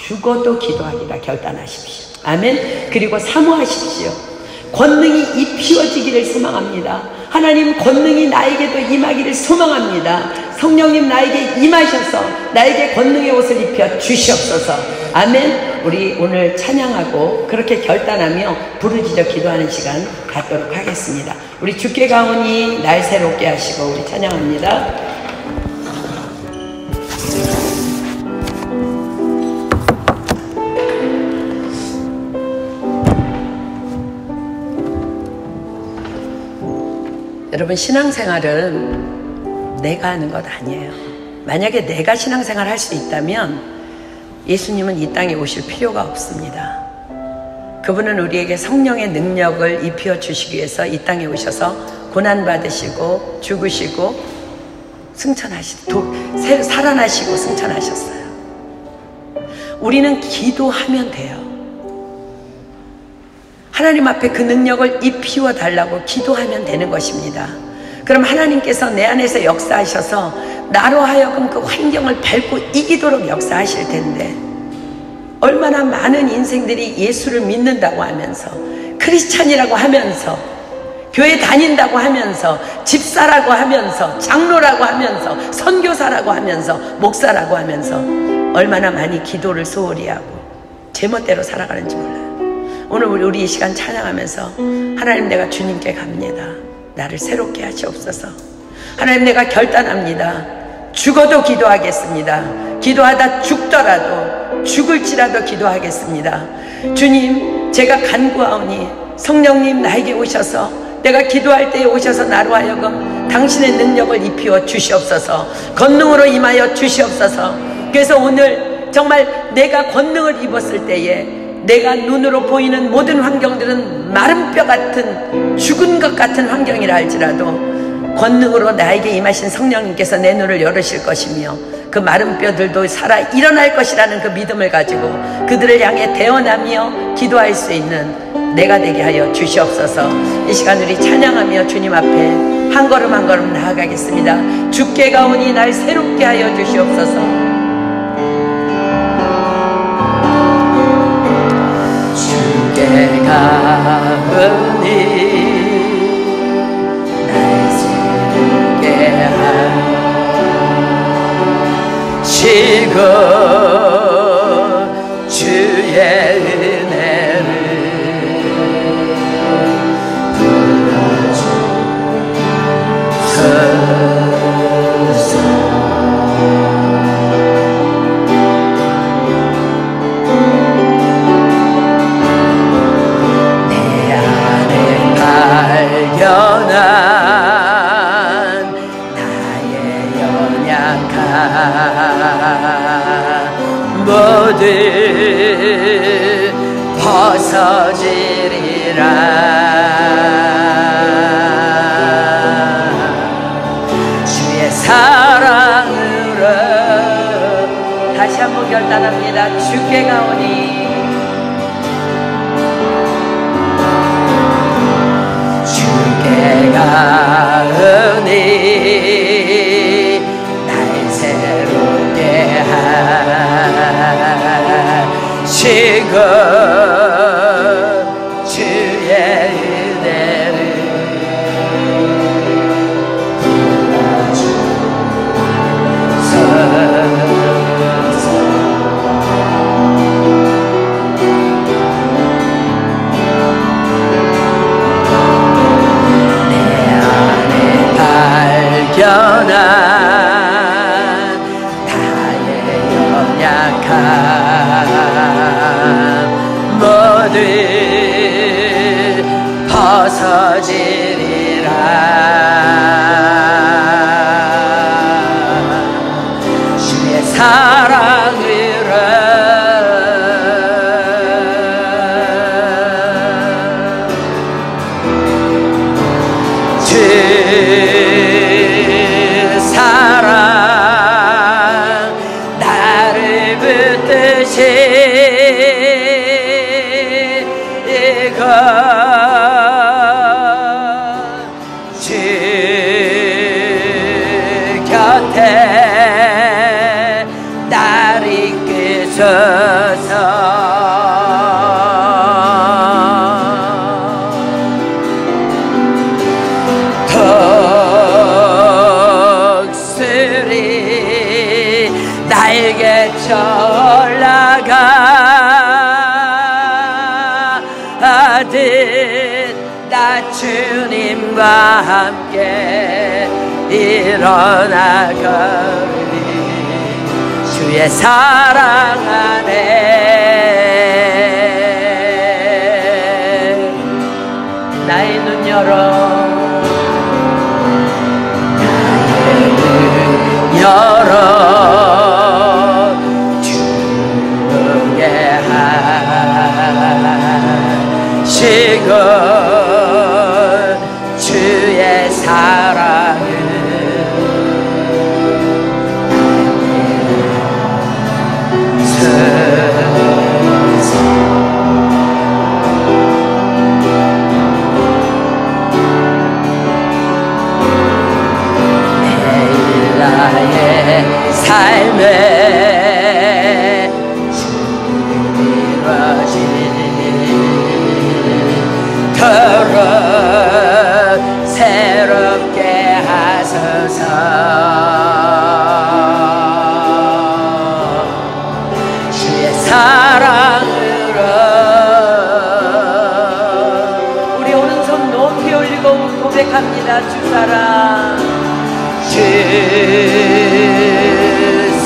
Speaker 1: 죽어도 기도하기라 결단하십시오. 아멘. 그리고 사모하십시오. 권능이 입히어지기를 소망합니다. 하나님, 권능이 나에게도 임하기를 소망합니다. 성령님 나에게 임하셔서 나에게 권능의 옷을 입혀 주시옵소서. 아멘. 우리 오늘 찬양하고 그렇게 결단하며 부르짖어 기도하는 시간 갖도록 하겠습니다. 우리 주께 가오니 날 새롭게 하시고 우리 찬양합니다. 여러분, 신앙생활은 내가 하는 것 아니에요. 만약에 내가 신앙생활 할 수 있다면 예수님은 이 땅에 오실 필요가 없습니다. 그분은 우리에게 성령의 능력을 입혀 주시기 위해서 이 땅에 오셔서 고난받으시고 죽으시고 살아나시고 승천하셨어요. 우리는 기도하면 돼요. 하나님 앞에 그 능력을 입히워 달라고 기도하면 되는 것입니다. 그럼 하나님께서 내 안에서 역사하셔서 나로 하여금 그 환경을 밟고 이기도록 역사하실 텐데, 얼마나 많은 인생들이 예수를 믿는다고 하면서, 크리스찬이라고 하면서, 교회 다닌다고 하면서, 집사라고 하면서, 장로라고 하면서, 선교사라고 하면서, 목사라고 하면서 얼마나 많이 기도를 소홀히 하고 제멋대로 살아가는지 몰라요. 오늘 우리 이 시간 찬양하면서, 하나님, 내가 주님께 갑니다. 나를 새롭게 하시옵소서. 하나님, 내가 결단합니다. 죽어도 기도하겠습니다. 기도하다 죽더라도, 죽을지라도 기도하겠습니다. 주님, 제가 간구하오니 성령님 나에게 오셔서, 내가 기도할 때에 오셔서 나로 하여금 당신의 능력을 입히어 주시옵소서. 권능으로 임하여 주시옵소서. 그래서 오늘 정말 내가 권능을 입었을 때에 내가 눈으로 보이는 모든 환경들은 마른 뼈 같은, 죽은 것 같은 환경이라 할지라도 권능으로 나에게 임하신 성령님께서 내 눈을 열으실 것이며, 그 마른 뼈들도 살아 일어날 것이라는 그 믿음을 가지고 그들을 향해 대언하며 기도할 수 있는 내가 되게 하여 주시옵소서. 이 시간 우리 찬양하며 주님 앞에 한 걸음 한 걸음 나아가겠습니다. 주께 가오니 날 새롭게 하여 주시옵소서. 주께 가오니 날 새롭게 하시고 주의 은혜를 불러주소서. 내 안에 발견한 나의 연약함 모두 벗어지리라. 주의 사랑으로 다시 한번 결단합니다. 주께 가오니 주께 가오니 날 새롭게 하시고 주의 은혜를 불러주소서. 내 안에 발견한 나의 연약함 모두 벗어지리라. 주의 사랑으로 주 사랑 나를 붙드시고 주 곁에 나를 이끄소서. 독수리 날개쳐 올라가듯 나 주님과 함께 일어나거니 주의 사랑 안에 나의 눈 열어, 나의 눈 열어 주의 저를 새롭게 하소서. 주의 사랑으로 우리 오른손 높이 올리고 고백합니다. 주 사랑, 주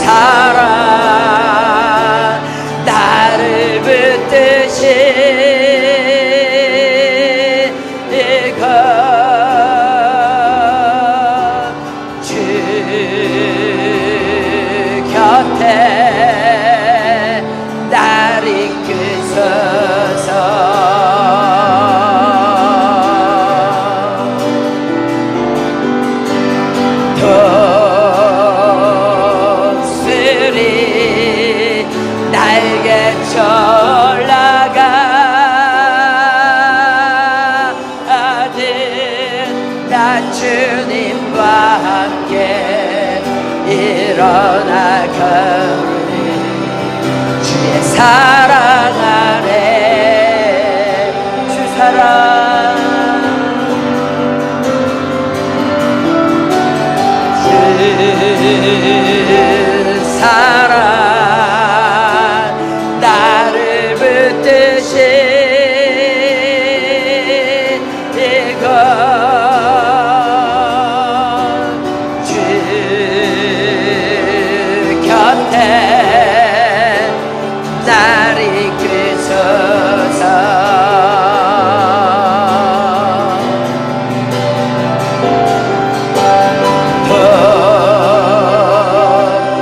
Speaker 1: 사랑 나를 붙드시 일어나 걸으니 주의 사랑 안에 주 사랑 주 사랑 나를 붙드시 이것 나를 이끄소서.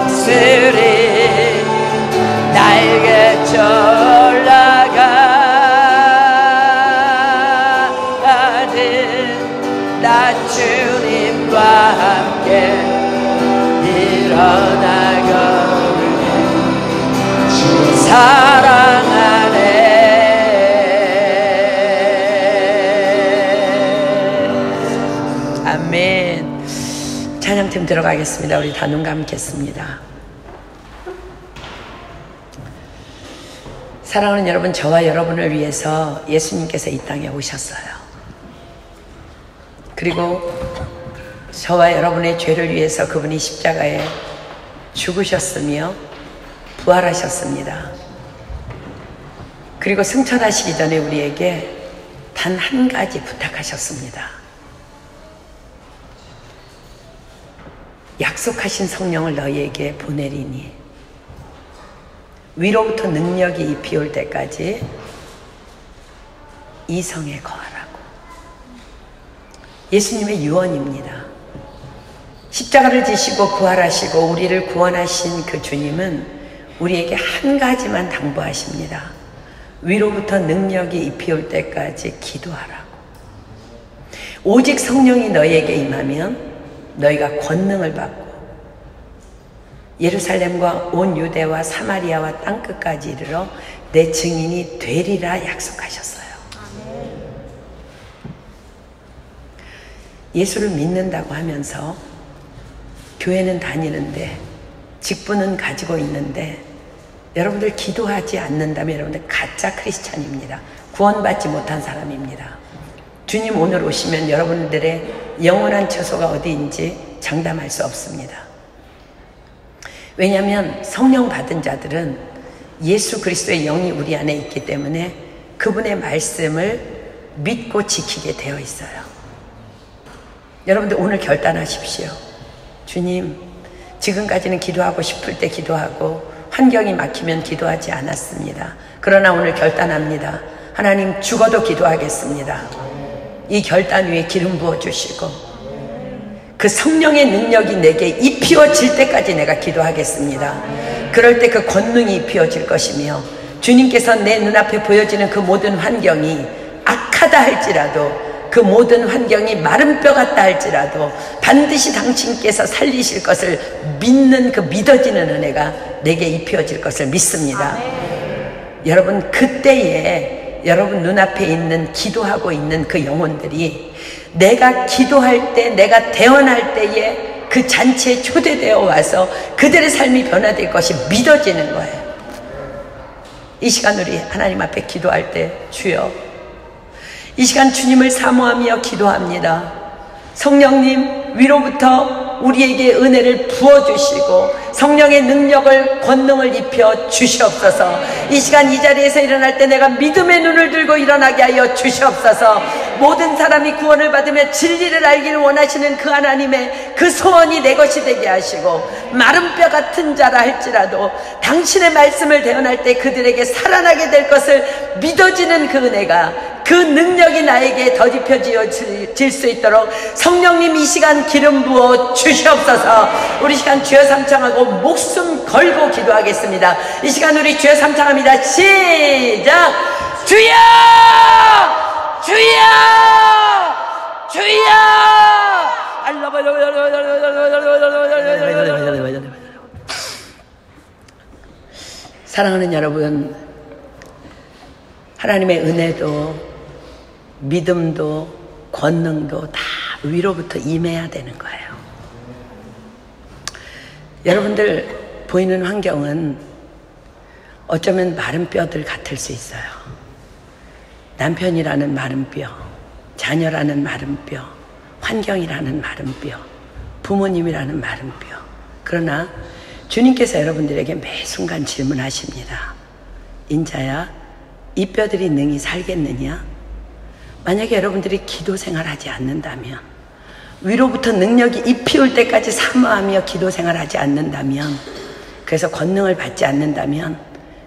Speaker 1: 독수리 날개쳐 올라가듯 나 주님과 함께 일어나고 사랑 안에. 아멘. 찬양팀 들어가겠습니다. 우리 다 눈 감겠습니다. 사랑하는 여러분, 저와 여러분을 위해서 예수님께서 이 땅에 오셨어요. 그리고 저와 여러분의 죄를 위해서 그분이 십자가에 죽으셨으며 부활하셨습니다. 그리고 승천하시기 전에 우리에게 단 한 가지 부탁하셨습니다. 약속하신 성령을 너희에게 보내리니 위로부터 능력이 입히올 때까지 이 성에 거하라고. 예수님의 유언입니다. 십자가를 지시고 부활하시고 우리를 구원하신 그 주님은 우리에게 한 가지만 당부하십니다. 위로부터 능력이 입히올 때까지 기도하라고. 오직 성령이 너희에게 임하면 너희가 권능을 받고 예루살렘과 온 유대와 사마리아와 땅끝까지 이르러 내 증인이 되리라 약속하셨어요. 예수를 믿는다고 하면서 교회는 다니는데 직분은 가지고 있는데 여러분들 기도하지 않는다면 여러분들 가짜 크리스찬입니다. 구원받지 못한 사람입니다. 주님 오늘 오시면 여러분들의 영원한 처소가 어디인지 장담할 수 없습니다. 왜냐하면 성령 받은 자들은 예수 그리스도의 영이 우리 안에 있기 때문에 그분의 말씀을 믿고 지키게 되어 있어요. 여러분들 오늘 결단하십시오. 주님, 지금까지는 기도하고 싶을 때 기도하고 환경이 막히면 기도하지 않았습니다. 그러나 오늘 결단합니다. 하나님, 죽어도 기도하겠습니다. 이 결단 위에 기름 부어주시고 그 성령의 능력이 내게 입히어질 때까지 내가 기도하겠습니다. 그럴 때 그 권능이 입히어질 것이며 주님께서 내 눈앞에 보여지는 그 모든 환경이 악하다 할지라도 그 모든 환경이 마른 뼈 같다 할지라도 반드시 당신께서 살리실 것을 믿는 그 믿어지는 은혜가 내게 입혀질 것을 믿습니다. 여러분, 그때에 여러분 눈앞에 있는 기도하고 있는 그 영혼들이 내가 기도할 때, 내가 대언할 때에 그 잔치에 초대되어 와서 그들의 삶이 변화될 것이 믿어지는 거예요. 이 시간 우리 하나님 앞에 기도할 때, 주여, 이 시간 주님을 사모하며 기도합니다. 성령님, 위로부터 우리에게 은혜를 부어주시고 성령의 능력을, 권능을 입혀 주시옵소서. 이 시간 이 자리에서 일어날 때 내가 믿음의 눈을 들고 일어나게 하여 주시옵소서. 모든 사람이 구원을 받으며 진리를 알기를 원하시는 그 하나님의 그 소원이 내 것이 되게 하시고, 마른 뼈 같은 자라 할지라도 당신의 말씀을 대언할 때 그들에게 살아나게 될 것을 믿어지는 그 은혜가, 그 능력이 나에게 덧입혀질 수 있도록 성령님 이 시간 기름 부어 주시옵소서. 우리 시간 주여 삼창하고 목숨 걸고 기도하겠습니다. 이 시간 우리 주여 삼창합니다. 시작! 주여! 주여! 주여! 사랑하는 여러분, 하나님의 은혜도 믿음도 권능도 다 위로부터 임해야 되는 거예요. 여러분들 보이는 환경은 어쩌면 마른 뼈들 같을 수 있어요. 남편이라는 마른 뼈, 자녀라는 마른 뼈, 환경이라는 마른 뼈, 부모님이라는 마른 뼈. 그러나 주님께서 여러분들에게 매 순간 질문하십니다. 인자야, 이 뼈들이 능히 살겠느냐? 만약에 여러분들이 기도 생활하지 않는다면, 위로부터 능력이 입히올 때까지 사모하며 기도 생활하지 않는다면, 그래서 권능을 받지 않는다면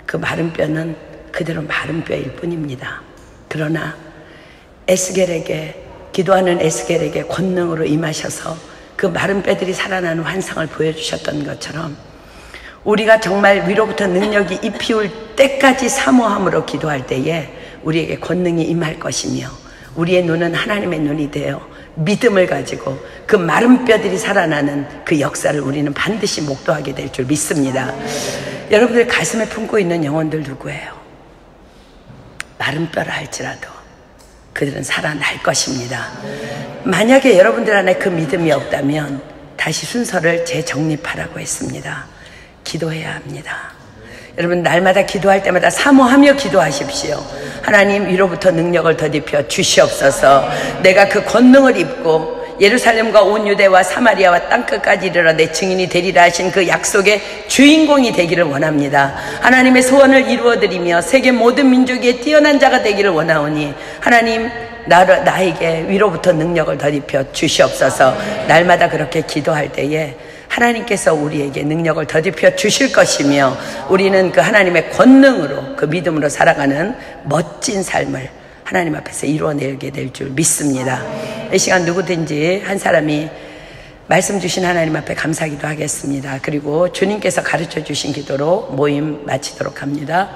Speaker 1: 그 마른 뼈는 그대로 마른 뼈일 뿐입니다. 그러나 에스겔에게, 기도하는 에스겔에게 권능으로 임하셔서 그 마른 뼈들이 살아나는 환상을 보여주셨던 것처럼, 우리가 정말 위로부터 능력이 입히올 때까지 사모함으로 기도할 때에 우리에게 권능이 임할 것이며, 우리의 눈은 하나님의 눈이 되어 믿음을 가지고 그 마른 뼈들이 살아나는 그 역사를 우리는 반드시 목도하게 될 줄 믿습니다. 여러분들 가슴에 품고 있는 영혼들 누구예요? 마른 뼈라 할지라도 그들은 살아날 것입니다. 만약에 여러분들 안에 그 믿음이 없다면 다시 순서를 재정립하라고 했습니다. 기도해야 합니다. 여러분, 날마다 기도할 때마다 사모하며 기도하십시오. 하나님, 위로부터 능력을 덧입혀 주시옵소서. 내가 그 권능을 입고 예루살렘과 온 유대와 사마리아와 땅끝까지 이르러 내 증인이 되리라 하신 그 약속의 주인공이 되기를 원합니다. 하나님의 소원을 이루어드리며 세계 모든 민족에 뛰어난 자가 되기를 원하오니, 하나님, 나에게 위로부터 능력을 덧입혀 주시옵소서. 날마다 그렇게 기도할 때에 하나님께서 우리에게 능력을 덧입혀 주실 것이며, 우리는 그 하나님의 권능으로, 그 믿음으로 살아가는 멋진 삶을 하나님 앞에서 이루어내게 될 줄 믿습니다. 이 시간 누구든지 한 사람이 말씀 주신 하나님 앞에 감사기도 하겠습니다. 그리고 주님께서 가르쳐 주신 기도로 모임 마치도록 합니다.